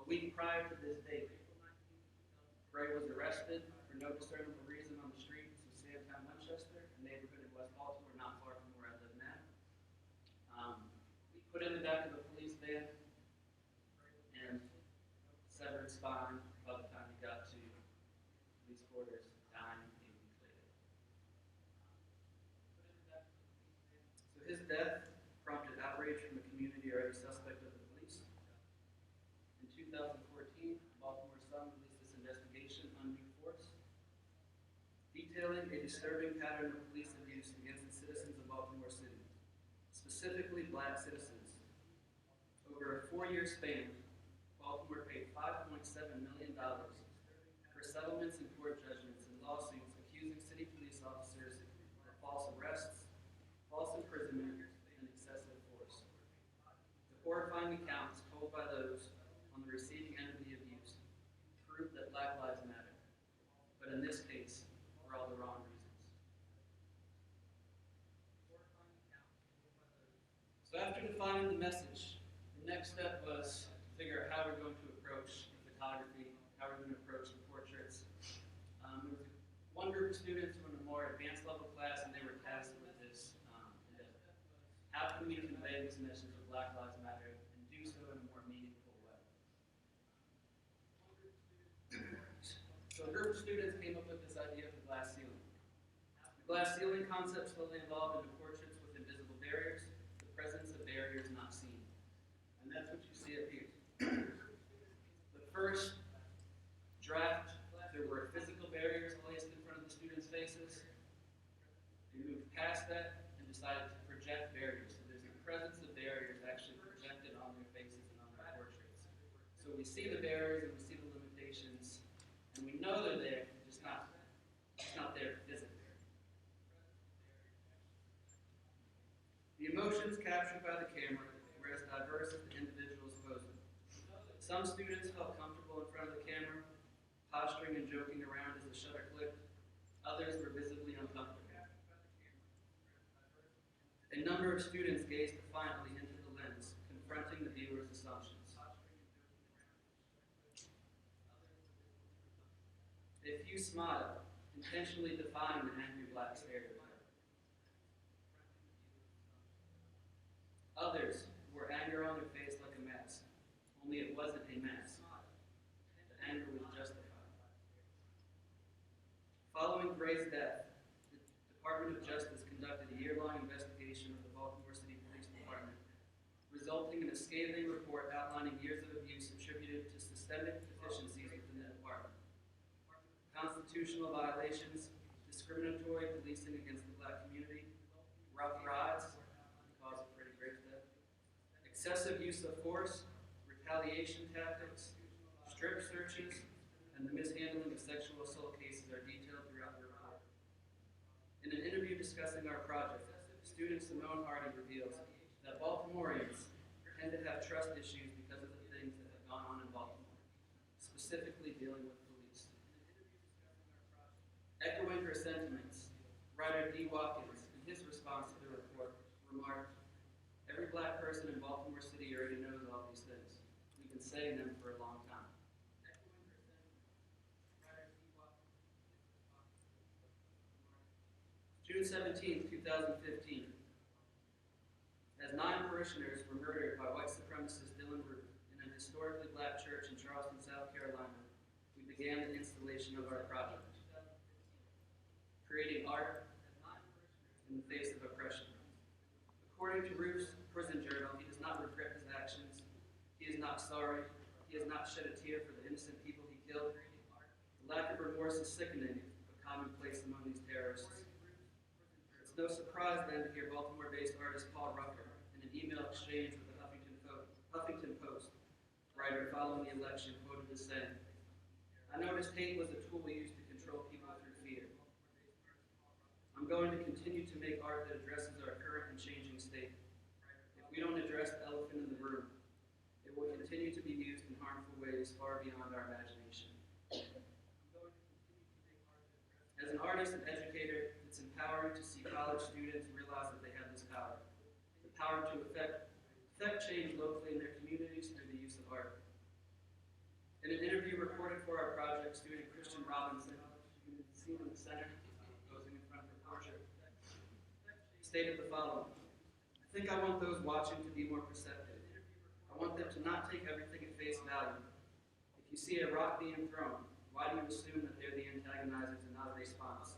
A week prior to this date, Gray was arrested for no discernible reason on the streets of Sandtown, Manchester, a neighborhood in West Baltimore not far from where I live now. Put in the back of the police van and severed spine by the time he got to police quarters, dying 8 weeks later. So his death prompted outrage from the community already suspect of the police. In 2014, Baltimore Sun released this investigation, Undue Force, detailing a disturbing pattern of police abuse against the citizens of Baltimore City, specifically black citizens. Over a 4-year span, Baltimore paid $5.7 million for settlements and court judgments and lawsuits accusing city police officers of false arrests, false imprisonment, and excessive force. The horrifying accounts told by those on the receiving end of the abuse prove that Black Lives Matter, but in this case, for all the wrong reasons. So after defining the message, the next step was to figure out how we're going to approach the photography, how we're going to approach the portraits. There was one group of students who were in a more advanced level class, and they were tasked with this endeavor. How can we convey this message of Black Lives Matter and do so in a more meaningful way? So a group of students came up with this idea of the glass ceiling. The glass ceiling concept slowly evolved into portraits with invisible barriers, the presence of barriers not seen. And that's what you see up here. The first draft, there were physical barriers placed in front of the students' faces. They moved past that and decided to project barriers. So there's the presence of barriers actually projected on their faces and on their portraits. So we see the barriers and we see the limitations, and we know they're there, just not there physically. The emotions captured by the camera were as diverse as the individuals posing. Some students felt comfortable in front of the camera, posturing and joking around as the shutter clicked. Others were visibly uncomfortable. A number of students gazed defiantly into the lens, confronting the viewer's assumptions. A few smiled, intentionally defying the angry black stereotype. Others wore anger on their face like a mask, only it wasn't a mask. The anger was justified. Following Gray's death, the Department of Justice conducted a year-long investigation of the Baltimore City Police Department, resulting in a scathing report outlining years of abuse attributed to systemic deficiencies within the department. Constitutional violations, discriminatory policing against the black community, rough rides, the cause of Freddie Gray's death, excessive use of force, retaliation tactics, strip searches, and the mishandling of sexual assault cases are detailed throughout the report. In an interview discussing our project, student Simone Hardy reveals that Baltimoreans tend to have trust issues because of the things that have gone on in Baltimore, specifically dealing with police. Echoing her sentiments, writer D. Watkins, in his response to the report, remarked, "Every black person in Baltimore City already knows all these things. We've been saying them for a long time." June 17, 2015. As 9 parishioners were murdered by white supremacist Dylan began the installation of our project, creating art in the face of oppression. According to Ruth's prison journal, he does not regret his actions. He is not sorry. He has not shed a tear for the innocent people he killed. The lack of remorse is sickening, but commonplace among these terrorists. It's no surprise then to hear Baltimore-based artist Paul Rucker in an email exchange with the Huffington Post writer following the election quoted as saying, "I noticed hate was a tool we used to control people through fear. I'm going to continue to make art that addresses our current and changing state. If we don't address the elephant in the room, it will continue to be used in harmful ways far beyond our imagination." As an artist and educator, it's empowering to see college students realize that they have this power. The power to affect change locally in their communities through the use of art. In an interview recorded for our project, student Christian Robinson, who you can see in the center, posing in front of her portrait, stated the following: "I think I want those watching to be more perceptive. I want them to not take everything at face value. If you see a rock being thrown, why do you assume that they're the antagonizers and not a response?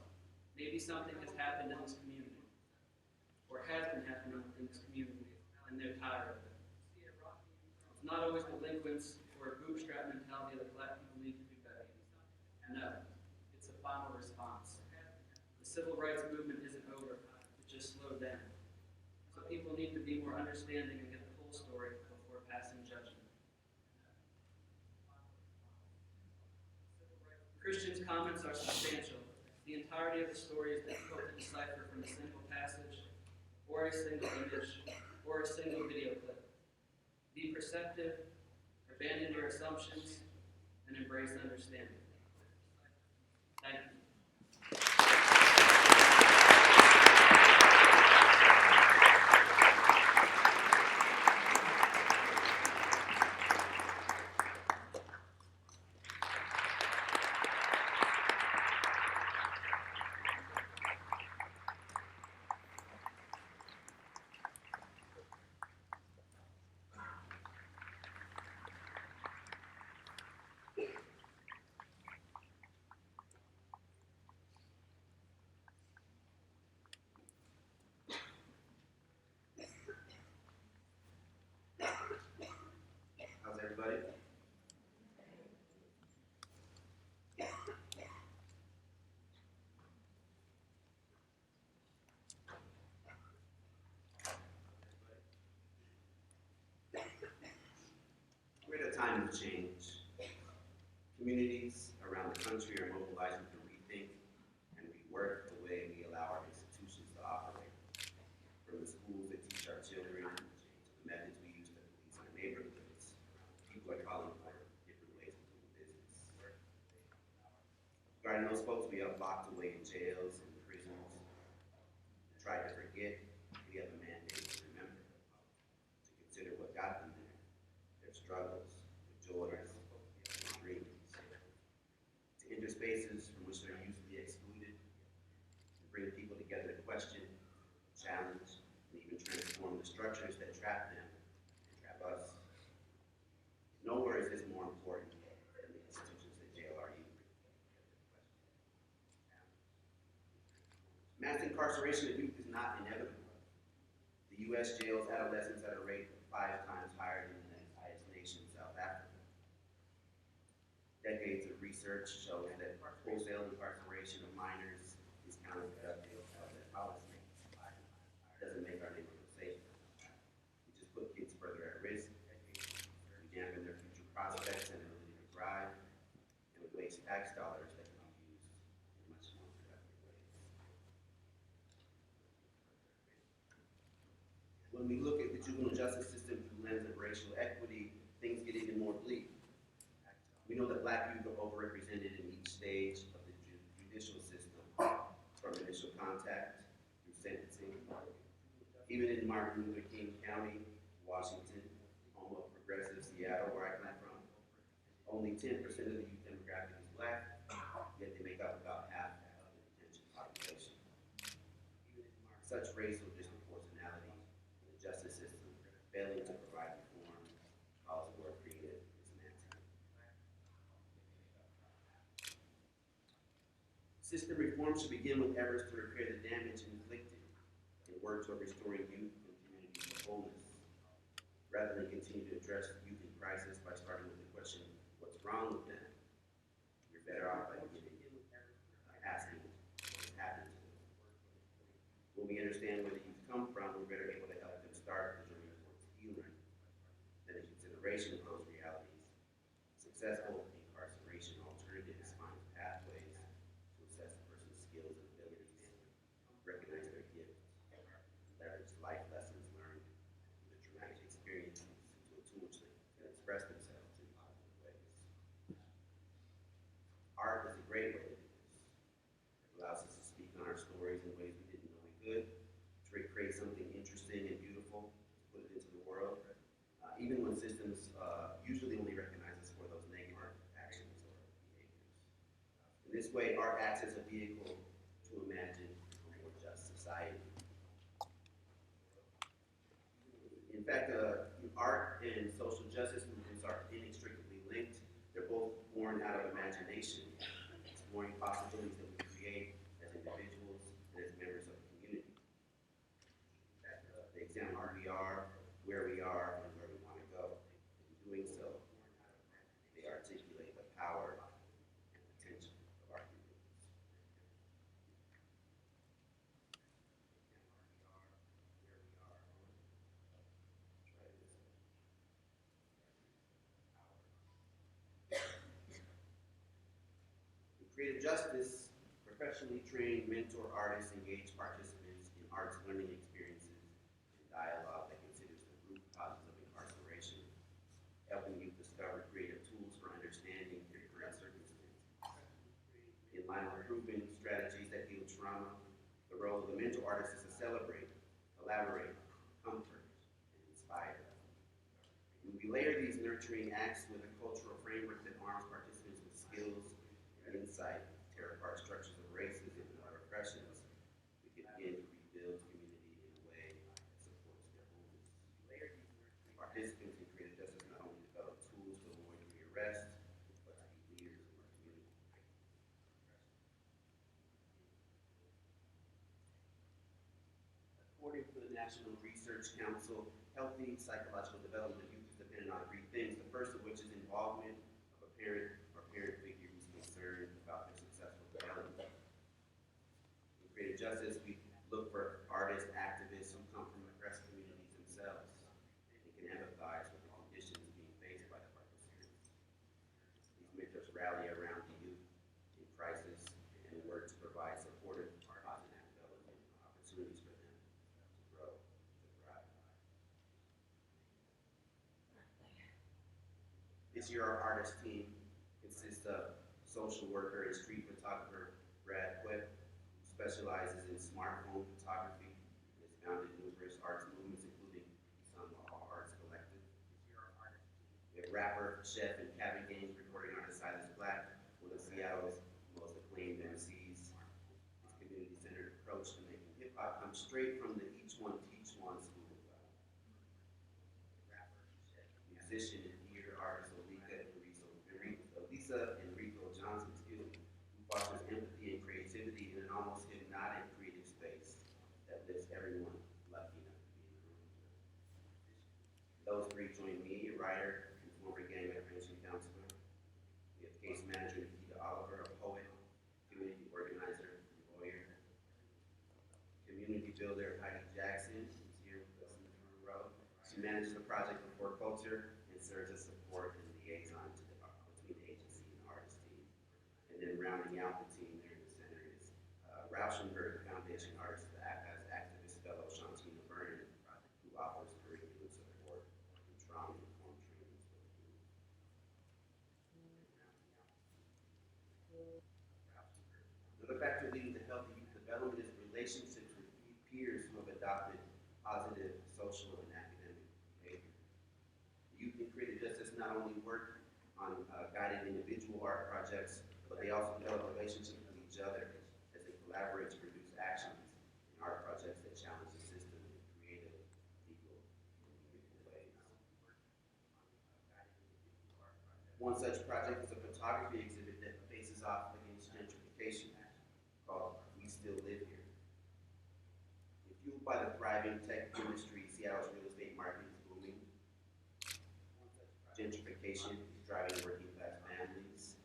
Maybe something has happened in this community, or has been happening in this community, and they're tired of it. It's not always delinquents or a bootstrap mentality that Black people need to do better. No, it's a final response. The civil rights movement isn't over, it just slowed down. So people need to be more understanding and get the full story before passing judgment." Christian's comments are substantial. The entirety of the story is difficult to decipher from a single passage, or a single image, or a single video clip. Be perceptive, abandon your assumptions, and embrace understanding. Thank you. How's everybody? We're at a time of change. Communities around the country are mobilizing to rethink and rework the way we allow our institutions to operate. From the schools that teach our children, to the methods we use to police our neighborhoods, people are calling for different ways of doing business. Regarding those folks we have locked away in jails and prisons, to try to forget, we have a mandate to remember, to consider what got them there, their struggles, their joys, their dreams, to enter spaces from which they're usually excluded, to bring people together to question, challenge, and even transform the structures that trap them and trap us. Nowhere is this more important than the institutions that jail our youth. Mass incarceration of youth is not inevitable. The U.S. jails adolescents at a rate of 5 times higher than the next highest nation, South Africa. Decades of research shows that wholesale incarceration of minors is counterproductive as a policy. It doesn't make our neighborhood safer. We just put kids further at risk. We dampen their future prospects and ability to thrive, and we waste tax dollars that can be used in much more productive ways. When we look at the juvenile justice system through the lens of racial equity, things get even more bleak. We know that Black youth are overrepresented in each stage of the judicial system, from initial contact through sentencing. Even in Martin Luther King County, Washington, home of progressive Seattle, where I come from, only 10% of the youth demographic is Black, yet they make up about half of the detention population. Such racial disproportionality in the justice system, failing to provide reform, calls for a creative dismantling. System reform should begin with efforts to repair the damage inflicted and work toward restoring youth and community to wholeness, rather than continue to address youth in crisis by starting with the question, what's wrong with them? You're better off by beginning asking what's happened to them. When we understand where the youth come from, we're better able to help them start the journey towards healing than a consideration of those realities. Successful incarceration alternatives find pathways to assess a person's skills and abilities, recognize their gifts, leverage life lessons learned through the traumatic experiences into a tool that can express themselves in positive ways. Art is a great way to do this. It allows us to speak on our stories in ways we didn't know we could, to create something interesting and beautiful, to put it into the world, even when systems usually only recognize us for those negative actions or behaviors. In this way, art acts as a vehicle to imagine a more just society. In fact, art and social justice movements are inextricably linked. They're both born out of imagination, exploring possibilities that we create as individuals and as members of the community. They examine who we are, where we are, and where we want to go. In doing so, they articulate the power and potential of our communities. In creative justice, professionally trained mentor artists engage participants in arts learning experiences and dialogue that considers the root causes of incarceration, helping youth discover creative tools for understanding their current circumstances. In line with proven strategies that heal trauma, the role of the mentor artist is to celebrate, collaborate, comfort, and inspire. When we layer these nurturing acts with a cultural framework that arms participants with skills and insight to tear apart structures of racism and other oppressions, we can begin to rebuild community in a way that supports their wholeness. Participants in creative justice not only develop tools to avoid rearrest, but to be leaders in our community. According to the National Research Council, healthy psychological development of youth is dependent on three things, the first of which is involvement of a parent or parent figure who's concerned about their successful development. In creative justice, we look for artists, activists who come from oppressed communities themselves and can empathize with the conditions being faced by the participants. These mentors rally around the youth in crisis and work to provide supportive, positive development opportunities for them to grow, to thrive. This year, our artist team consists of social worker and street photographer Brad Quipp, who specializes in smartphone photography and has founded numerous arts movements, including All Arts Collective. We have rapper, chef, and cabin games recording artist Silas Black, one of Seattle's most acclaimed MCs. His community-centered approach to making hip-hop comes straight from the Each One Teach One school of thought. Musician and theater artist Elisa Enrico Johnson, who fosters empathy and creativity in an almost hypnotic creative space that lifts everyone lucky enough to be in the room. Those three join me, a writer and former gang intervention counselor. We have case manager Nikita Oliver, a poet, community organizer, and lawyer. Community builder Heidi Jackson, who's here with us in the front row. She manages the project for culture and serves as support and liaison to between the agency and the artist team. And then rounding out the team there in the center is Rauschenberg Foundation artist as activist fellow Shantina Vernon, who offers curriculum support and trauma-informed trainings for the youth. Another factor leading to healthy youth development is relationships with peers who have adopted positive social and academic behavior. Youth in creative justice not only work on guided individual art projects, but they also develop relationships with each other as they collaborate to produce actions in art projects that challenge the system in creative, legal, and meaningful ways. One such project is a photography exhibit that faces off against gentrification. Fueled by the thriving tech industry, Seattle's real estate market is booming. Gentrification is driving working class families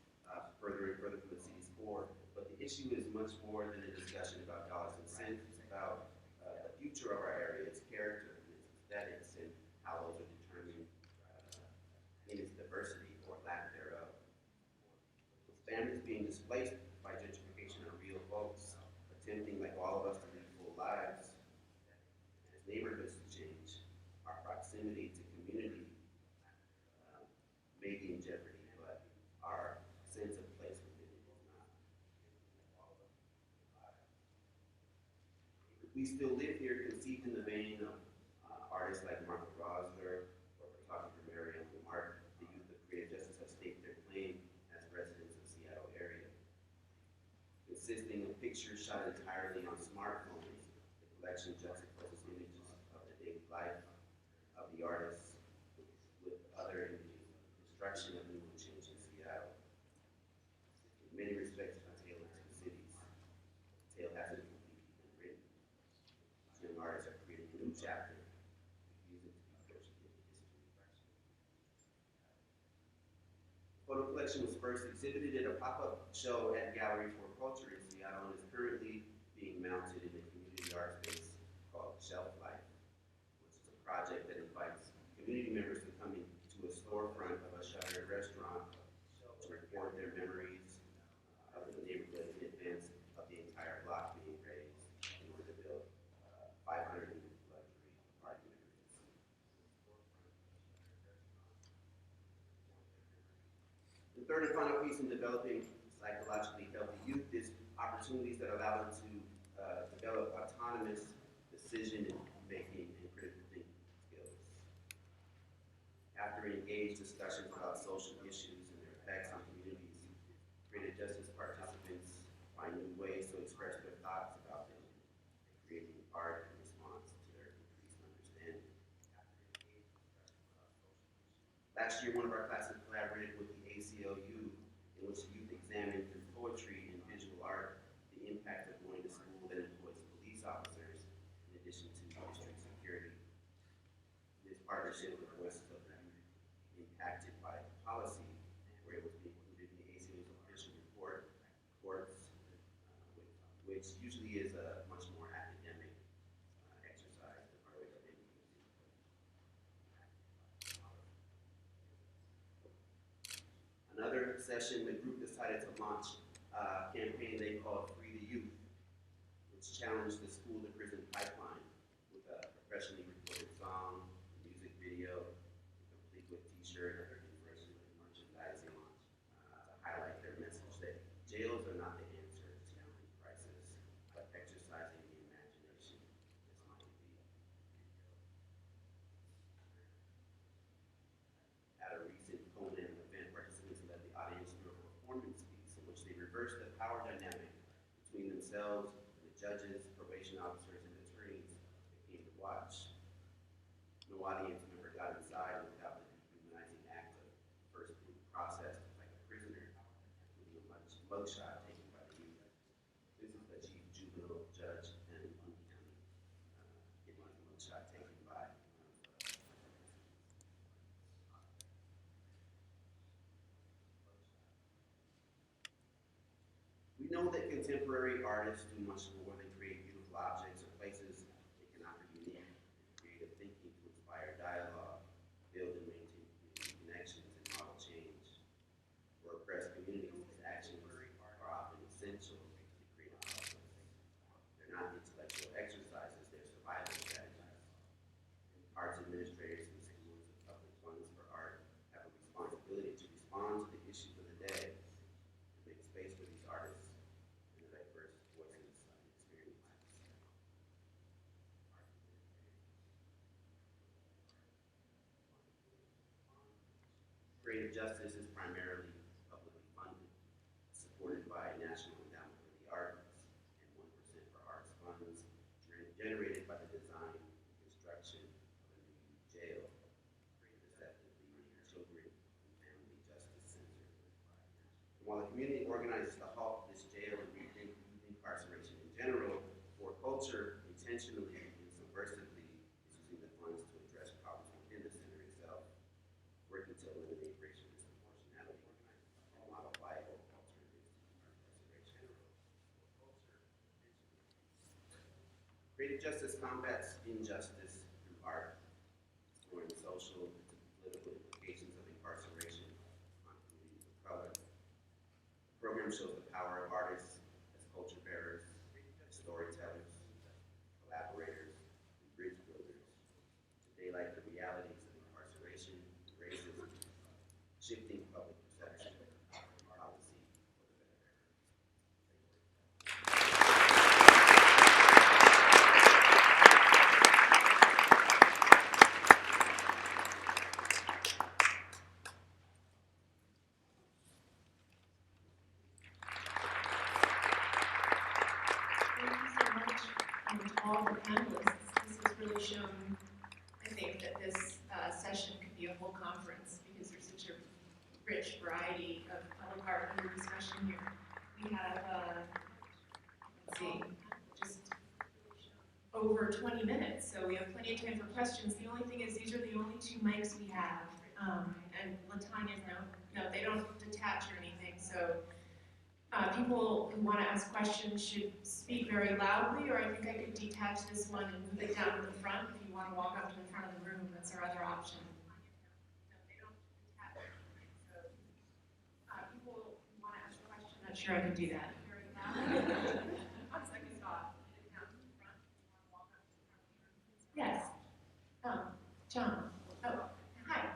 further and further from the city's core. But the issue is much more than a discussion about dollars and cents. It's about the future of our area, its character, and its aesthetics, and how those are determined in its diversity or lack thereof. Families being displaced by gentrification are real folks, attempting, like all of us, to lead full lives. As neighborhoods change, our proximity to community may be in jeopardy, but our sense of place within it is not. We still live here, conceived in the vein of artists like Martha Rosler or photographer Arielle. The youth of creative justice have staked their claim as residents of the Seattle area. Consisting of pictures shot entirely on smartphones, the collection juxtaposes images of the daily life of the artists with other images of the construction of new and changing Seattle. In many respects, a tale of two cities. The tale hasn't completely been written. These young artists are creating a new chapter, using it to be forged into history. The photo collection was first exhibited at a pop-up show at Gallery for Culture in Seattle and is currently being mounted in the community art space called Shelf Life, which is a project that invites community members to come into a storefront of a shuttered restaurant to record their memories of the neighborhood in advance of the entire block being raised in order to build 500 new luxury apartment areas. The third and final piece in developing psychologically healthy youth is opportunities that allow them to develop autonomous decision-making and critical thinking skills. After engaged discussions about social issues and their effects on communities, creative justice participants find new ways to express their thoughts about them, creating art in response to their increased understanding. Last year, one of our classes collaborated with the ACLU, in which the youth examined through poetry and visual art the impact of going to school that employs police officers in addition to district security. This partnership with voices of the youth impacted by policy were able to be included in the ACLU's official report, which usually is a much more academic exercise than our way of thinking. Another session, the group decided to launch a campaign they called Free the Youth, which challenged the school-to-prison pipeline with a professionally recorded song, a music video, complete with t-shirt, information, and merchandising to highlight their message that jails are not the answer to challenge crisis, but exercising the imagination as might be. At a recent Conan event, participants led the audience through a performance piece in which they reversed the power dynamic between themselves and the judges, probation officers, and attorneys that came to watch. No audience member got inside without the dehumanizing act of first being processed like a prisoner, including a mugshot taken by the youth. This is the chief juvenile judge and County getting a mugshot taken by We know that contemporary artists do much more than create beautiful objects or places. They can offer unique and creative thinking to inspire dialogue, build and maintain community connections, and model change. For oppressed communities, these actions are often essential to create a process. They're not intellectual exercises, they're survival strategies. Arts administrators and schools and public funds for art have a responsibility to respond to the issues of the day and make space for these artists and the diverse voices and experiences. Creative justice is primarily publicly funded, supported by National Endowment for the Arts and 1% for Arts funds generated by the design and construction of a new jail, receptively named Children and Family Justice Center. And while the community organizes to halt this jail and rethink youth incarceration in general, for culture intentionally Creative justice combats injustice through art, exploring social and political implications of incarceration on communities of color. The program shows the power of artists as culture bearers, as storytellers, collaborators, and bridge builders to daylight the realities of incarceration, racism, shifting public perception, and policy for the better. Thank you so much to all the panelists. This has really shown, I think, that this session could be a whole conference because there's such a rich variety of public art under discussion here. We have, let's see, just over 20 minutes, so we have plenty of time for questions. The only thing is these are the only two mics we have, and Tanya, no, they don't detach or anything, so people who want to ask questions should speak very loudly, or I think I could detach this one and move it down to the front if you want to walk up to the front of the room. That's our other option. No, they don't detach. So, people who want to ask a question, not sure I can do that. Very loud. On second thought. Yes. John. Oh, hi.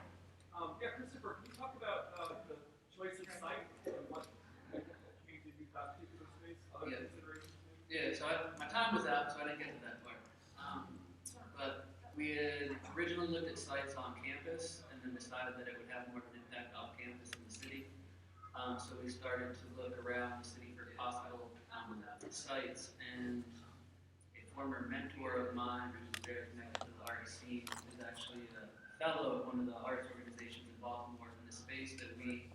Yeah, Christopher, can you talk about the choice of site and what you did you got to for space, other Yeah. considerations? Yeah, so my time was out, so I didn't get to that part. But we had originally looked at sites on campus and then decided that it would have more of an impact off campus in the city. So we started to look around the city for possible sites, and a former mentor of mine who's very connected to the art scene is actually a fellow of one of the arts organizations in Baltimore. And the space that we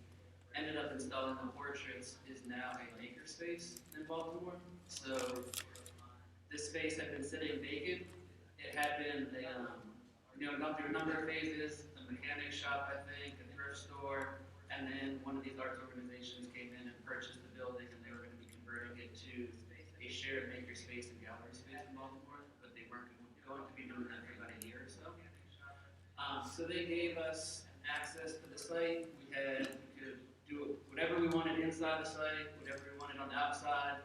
ended up installing the portraits is now a makerspace in Baltimore. So this space had been sitting vacant. It had been through a number of phases, a mechanic shop, I think, a thrift store, and then one of these arts organizations came in and purchased the building, and they were going to be converting it to a shared makerspace and gallery space in Baltimore, but they weren't going to be doing that for about a year or so. So they gave us access to the site. We could do whatever we wanted inside the site, whatever we wanted on the outside.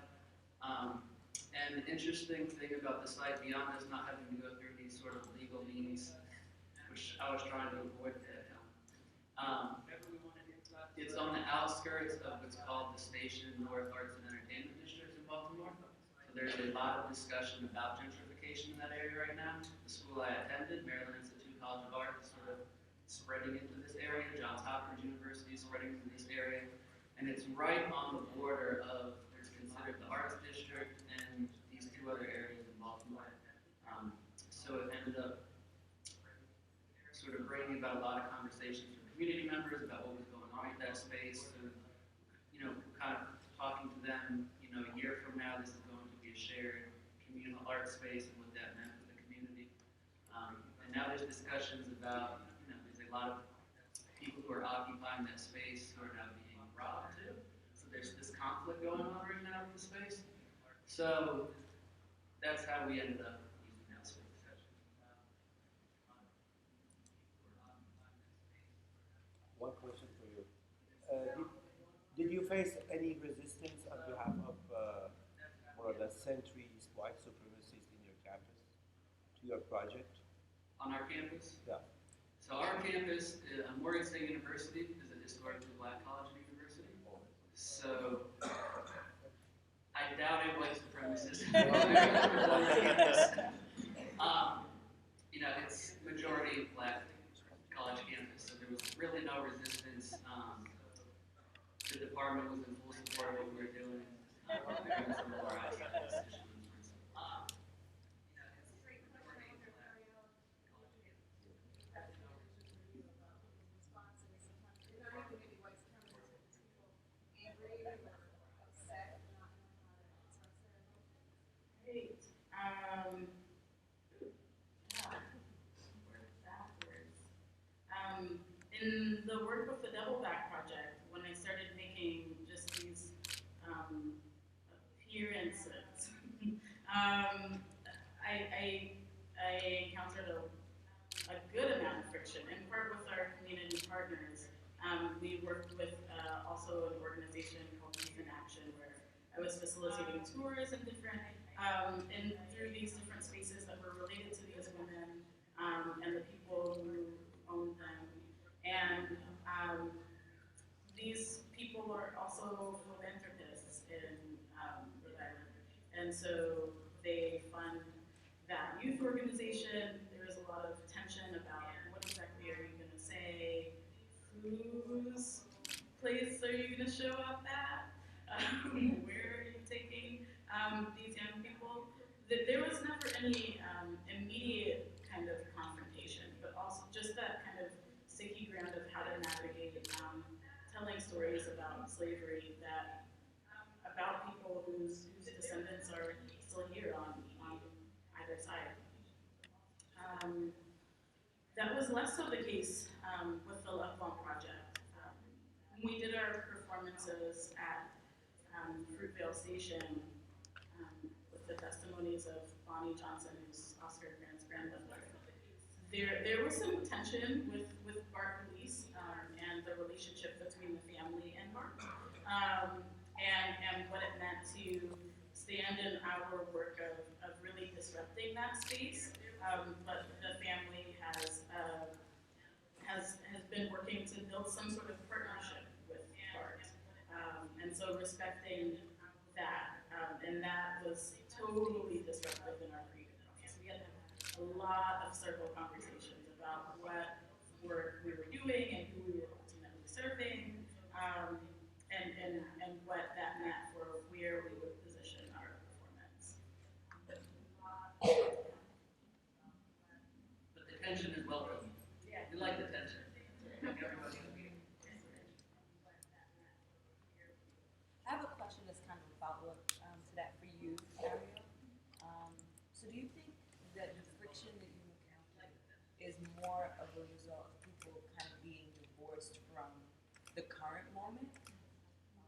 And the interesting thing about the site, beyond us not having to go through these sort of legal means, which I was trying to avoid at that time, it's on the outskirts of what's called the Station North Arts and Entertainment District in Baltimore. So there's a lot of discussion about gentrification in that area right now. The school I attended, Maryland Institute College of Art, is sort of spreading into this area. Johns Hopkins University is spreading into this area. And it's right on the border of what's considered the Arts District and these two other areas in Baltimore. So it ended up sort of bringing about a lot of conversations from community members about what was going on with that space. And, kind of talking to them, a year from now, this is going to be a shared communal art space and what that meant for the community. And now there's discussions about, there's a lot of people who are occupying that space who are now being robbed too. So there's this conflict going on right now with the space. So that's how we ended up using that space. One question for you. Did you face any resistance on behalf of more or less centuries white supremacists in your campus to your project? On our campus? Yeah. So our campus, Morgan State University, is a historically black college and university. So I doubt a white supremacist. It's majority black college campus, so there was really no resistance. The department was in full support of what we were doing. Doing some of our outside decisions. In the workbook, the Double Back Project, when I started making just these appearances, I encountered a good amount of friction, in part with our community partners. We worked with also an organization called Youth in Action, where I was facilitating tours in different, and through these different spaces that were related to these women and the people who owned them. And these people are also philanthropists in Rhode Island, and so they fund that youth organization. There is a lot of tension about what exactly are you going to say, whose place are you going to show up at, where are you taking these young people. There was never any immediate kind of confrontation, but also just that kind of sticky ground of how to navigate telling stories about slavery, that about people whose descendants are still here on either side. That was less so the case with the Left-Long Project. When we did our performances at Fruitvale Station with the testimonies of Bonnie Johnson, who's Oscar Grant's grandmother, there was some tension with BART police and the relationship between the family and BART, and what it meant to stand in our work of really disrupting that space. But the family has been working to build some sort of partnership with BART, and so respecting that, and that was totally disruptive in our creative process. We had a lot of circle conversations about what work we were doing and who we were ultimately serving, and what that meant for where we would position our performance. But the tension is welcome. Yeah. We like the tension. Everybody. I have a question that's kind of a follow-up to that for you, Arielle. So do you think that the friction that you encounter is more of a result of people kind of being divorced from the current moment?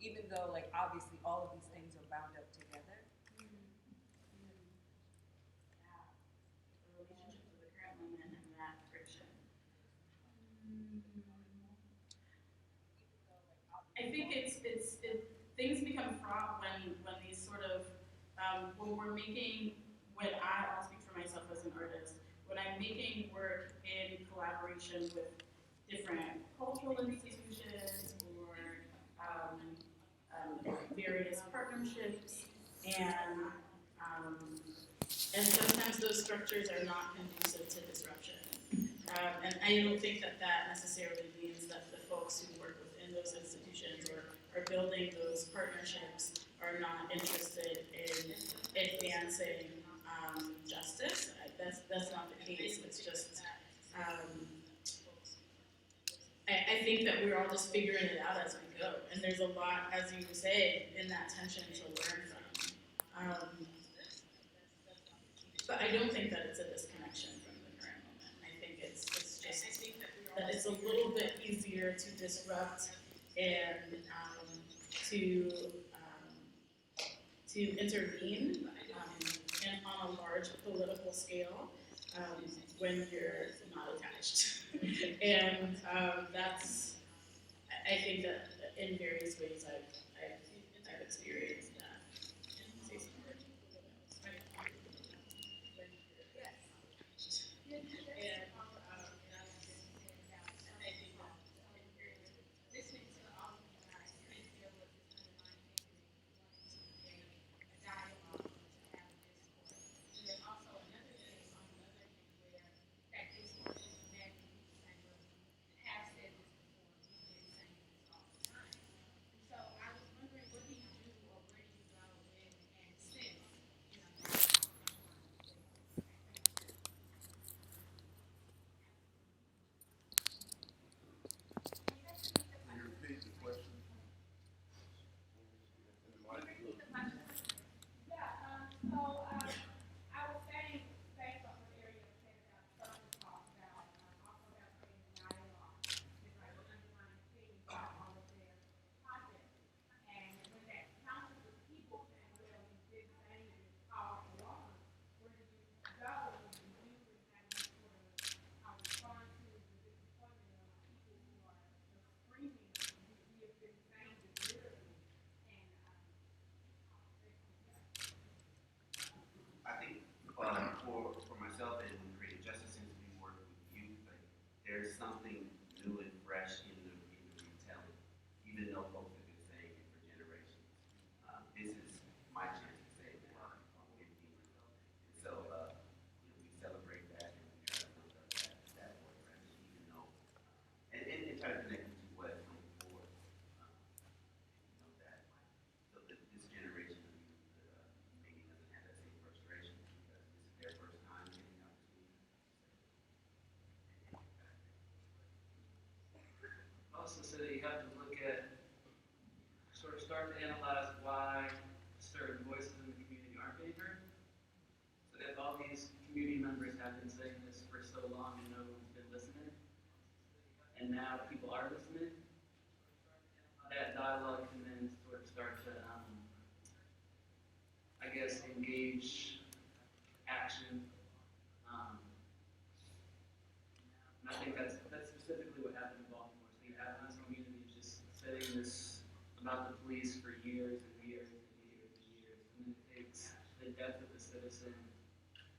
Even though, like, obviously all of these things are bound up together? The relationship to the current moment and that friction. I think things become fraught when these sort of when we're making, I'll speak for myself as an artist, when I'm making work in collaboration with different cultural institutions or various partnerships, and sometimes those structures are not conducive to disruption. And I don't think that necessarily means that the folks who work within those institutions or are building those partnerships are not interested in advancing justice. That's not the case. It's just I think that we're all just figuring it out as we go, and there's a lot, as you say, in that tension to learn from. But I don't think that it's a disconnection from the current moment. I think it's just that it's a little bit easier to disrupt and to intervene and on a large political scale when you're not attached. And that's, I think that in various ways I've experienced that. you have to look at, sort of start to analyze why certain voices in the community aren't being heard. So if all these community members have been saying this for so long and no one's been listening, and now people are listening, that dialogue can then sort of start to, I guess, engage action. And I think that's specifically what happened in Baltimore. So you have this community just saying this about the police for years and years and years and years. And then it takes the death of the citizen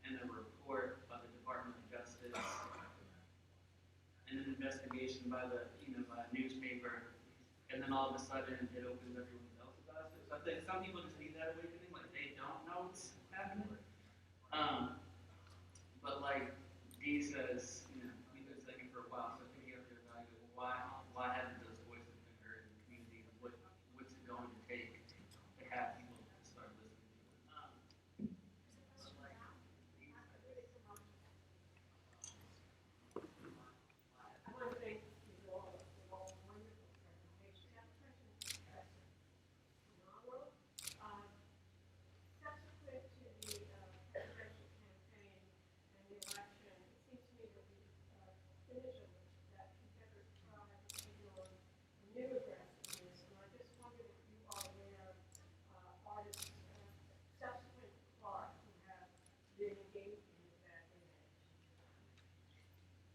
and a report by the Department of Justice and an investigation by the, by a newspaper. And then all of a sudden it opens everyone else's eyes. So I think some people just need that awakening, like they don't know what's happening. But like Dee says, we've been saying it for a while, so I think you have to evaluate, well, why haven't those voices been heard in the community, and what's it going to take to have people start listening to it? I want to thank you all for all the wonderful presentations. That presentation was phenomenal. Subsequent to the presidential campaign and the election, it seems to me that we finished that Confederate tribe taking on a new aggressiveness. And I just wondered if you are aware of artists subsequent to Clark who have been engaging with that image.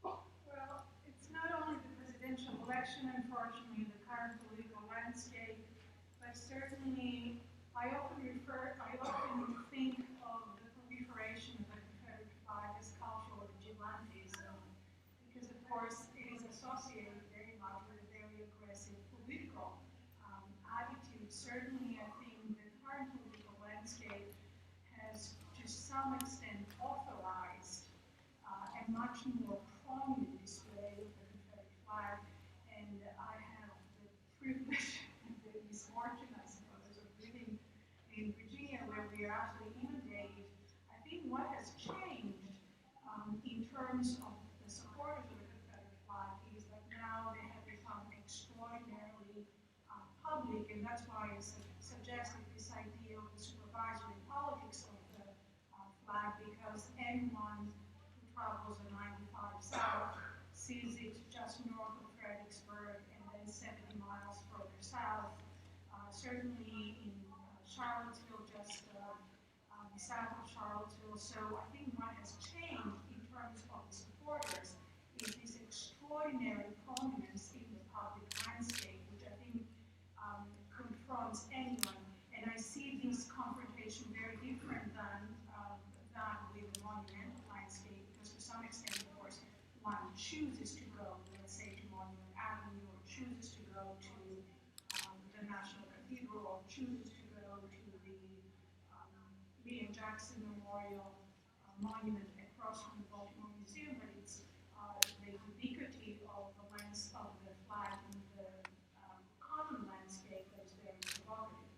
Well, it's not only the presidential election, unfortunately, the current political landscape, but certainly I often think of the proliferation of the Confederate flag as cultural vigilantism, because of course it is associated very much with a very aggressive political attitude. Certainly I think the current political landscape has to some extent authorized a much more prominent display of the Confederate flag, and I have the privilege and the misfortune, I suppose, of living in Virginia, where we are absolutely inundated. I think what has changed in terms of the supporters of the Confederate flag is that now they have become extraordinarily public, and that's why I suggested this idea of the supervisory politics of the flag, because anyone who travels the 95 south sees it just north of Fredericksburg and then 70 miles further south. Certainly in Charlottesville, just south of Charlottesville. So I think what has changed in terms of the supporters is this extraordinary prominence in the public landscape, which I think confronts anyone. And I see this confrontation very different than that with the monumental landscape, because to some extent, of course, one chooses to go, let's say, to Monument Avenue, or chooses to go to the National Cathedral, or chooses to go to the Lee and Jackson Memorial Monument across from the Baltimore Museum, but it's the ubiquity of the flag in the common landscape that is very provocative.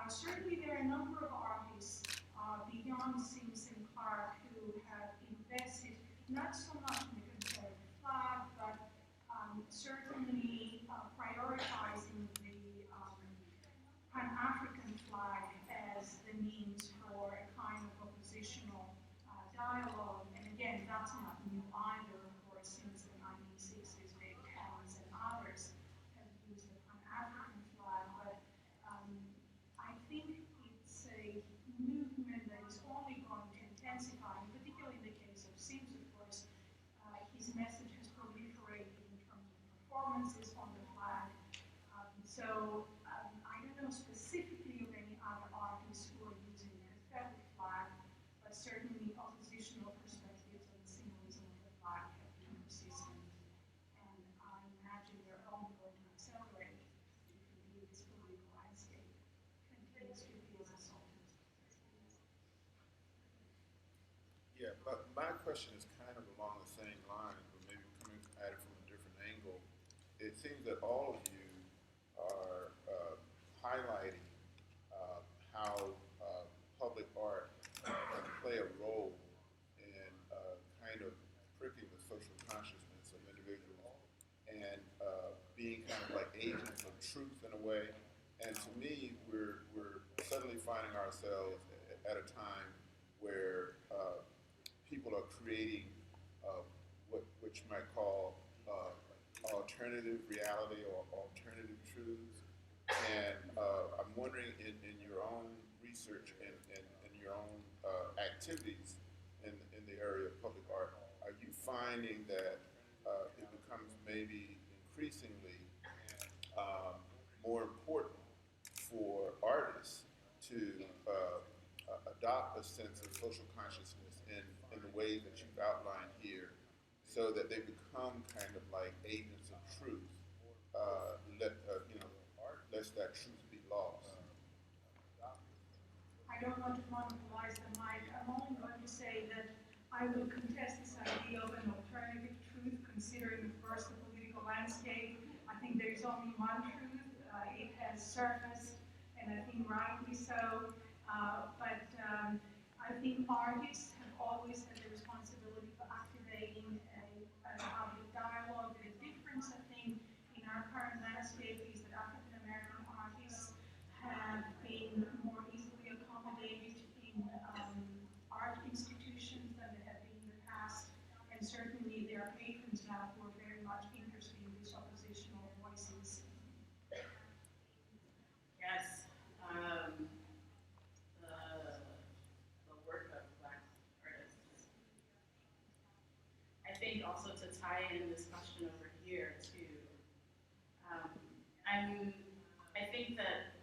Certainly there are a number of artists beyond Simpson Clark who have invested not so much in the Confederate flag, but certainly prioritizing the Pan-African flag as the means for a kind of oppositional dialogue. And again, that's not new either, of course, since the 1960s, Dave Collins and others have used the Pan-African flag. But I think it's a movement that is only going to intensify, particularly in the case of Sims, of course. His message has proliferated in terms of performances on the flag. So I don't know specifically of any other artists who are using the Confederate flag, but certainly oppositional perspectives on the symbolism of the flag have been persistent. And I imagine they're only going to accelerate if indeed this political landscape continues to be as assaulted. Yeah, but my question is kind of along the same lines, but maybe coming at it from a different angle. It seems that all of you are highlighting how public art can play a role in kind of pricking the social consciousness of individuals and being kind of like agents of truth in a way. And to me, we're suddenly finding ourselves at a time where people are creating what you might call alternative reality or alternative truths. And I'm wondering in your own research and your own activities in the area of public art, are you finding that it becomes maybe increasingly more important for artists to adopt a sense of social consciousness in the ways that you've outlined here, so that they become kind of like agents of truth, lest that truth be lost? I don't want to monopolize the mic. I'm only going to say that I will contest this idea of an alternative truth, considering, of course, the political landscape. I think there's only one truth. It has surfaced, and I think rightly so. But I think artists have always had the responsibility for activating a public dialogue. The difference, I think, in our current landscape is that African American artists have been more easily accommodated in art institutions than they have been in the past, and certainly there are patrons now who are very much interested in these oppositional voices. Yes, the work of Black artists. I think also to tie in this question over here too, I think that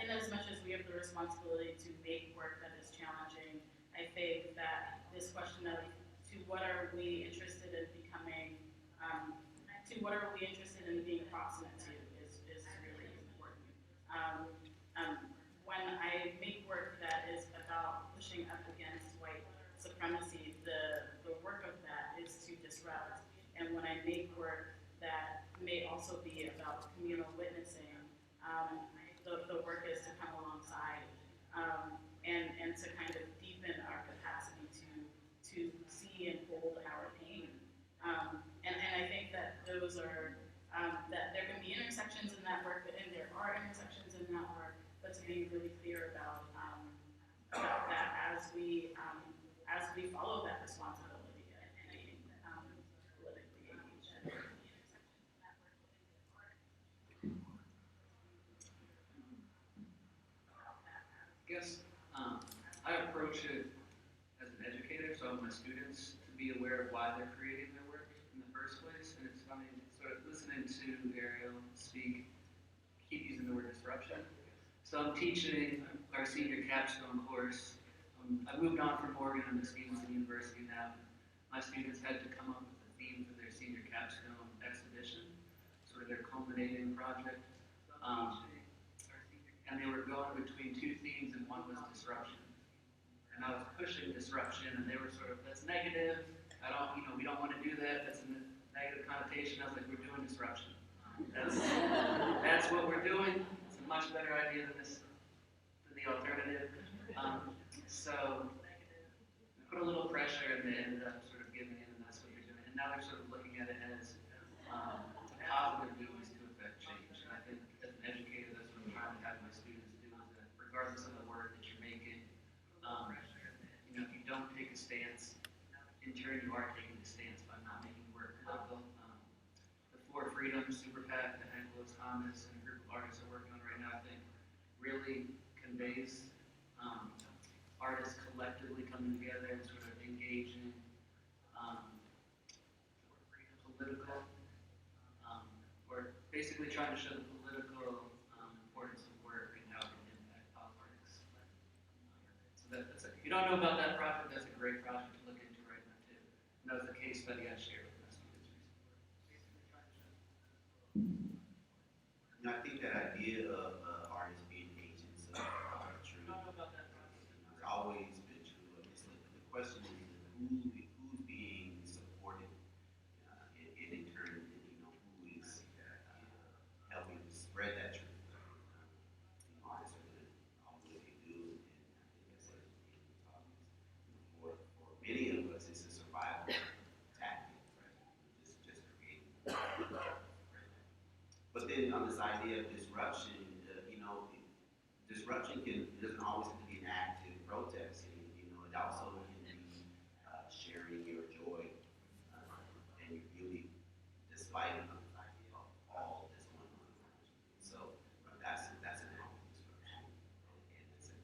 in as much as we have the responsibility to make work that is challenging, I think that this question of to what are we interested in becoming, to what are we interested in being proximate to is really important. When I make work that is about pushing up against white supremacy, the work of that is to disrupt. And when I make work that may also be about communal witnessing, the work is to come alongside and to kind of deepen our capacity to see and hold our pain. And I think that those are, that there can be intersections in that work, and there are intersections in that work, but to be really clear about that as we follow that responsibility of being politically engaged. I guess I approach it as an educator, so I want my students to be aware of why they're creating their work in the first place. And it's funny, sort of listening to Arielle speak, keep using the word disruption. So I'm teaching our senior capstone course. I moved on from Oregon to Stevenson University now. My students had to come up with a theme for their senior capstone exhibition, sort of their culminating project. And they were going between two themes, and one was disruption. And I was pushing disruption, and they were sort of, that's negative. We don't want to do that. That's a negative connotation. I was like, we're doing disruption. That's what we're doing. It's a much better idea than the alternative. So I put a little pressure, and they ended up sort of giving in, and that's what they're doing. And now they're sort of looking at it as positive means to affect change. And I think as an educator, that's what I'm trying to have my students do, is that regardless of the work that you're making, if you don't take a stance, in turn you are taking a stance by not making work political. The Four Freedoms Super PAC that Hank Willis Thomas and a group of artists are working on right now, I think, really conveys artists collectively coming together and sort of engaging political, or basically trying to show the political importance of work and how it can impact politics. So that's if you don't know about that project, that's a great project to look into right now too. And that was the case study I shared with my students recently. I think that idea of artists being agents of truth has always been true. The question is who's being supported, and in turn, who is helping to spread that truth. Artists are going to always what they do, and I think that's for many of us, it's a survival tactic, right? Just creating. But then on this idea of disruption, disruption doesn't always have to be an active protesting. It also can be sharing your joy and your beauty, despite another idea of all that's going on around you. So that's an element of disruption, and that's a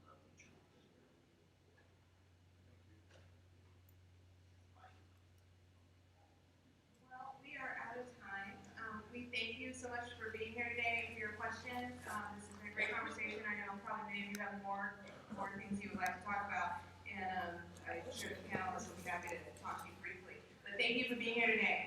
lovely truth. Well, we are out of time. We thank you so much for being here today and for your questions. This has been a great conversation. I know probably many of you have more things you would like to talk about, and I'm sure the panelists will be happy to talk to you briefly. But thank you for being here today.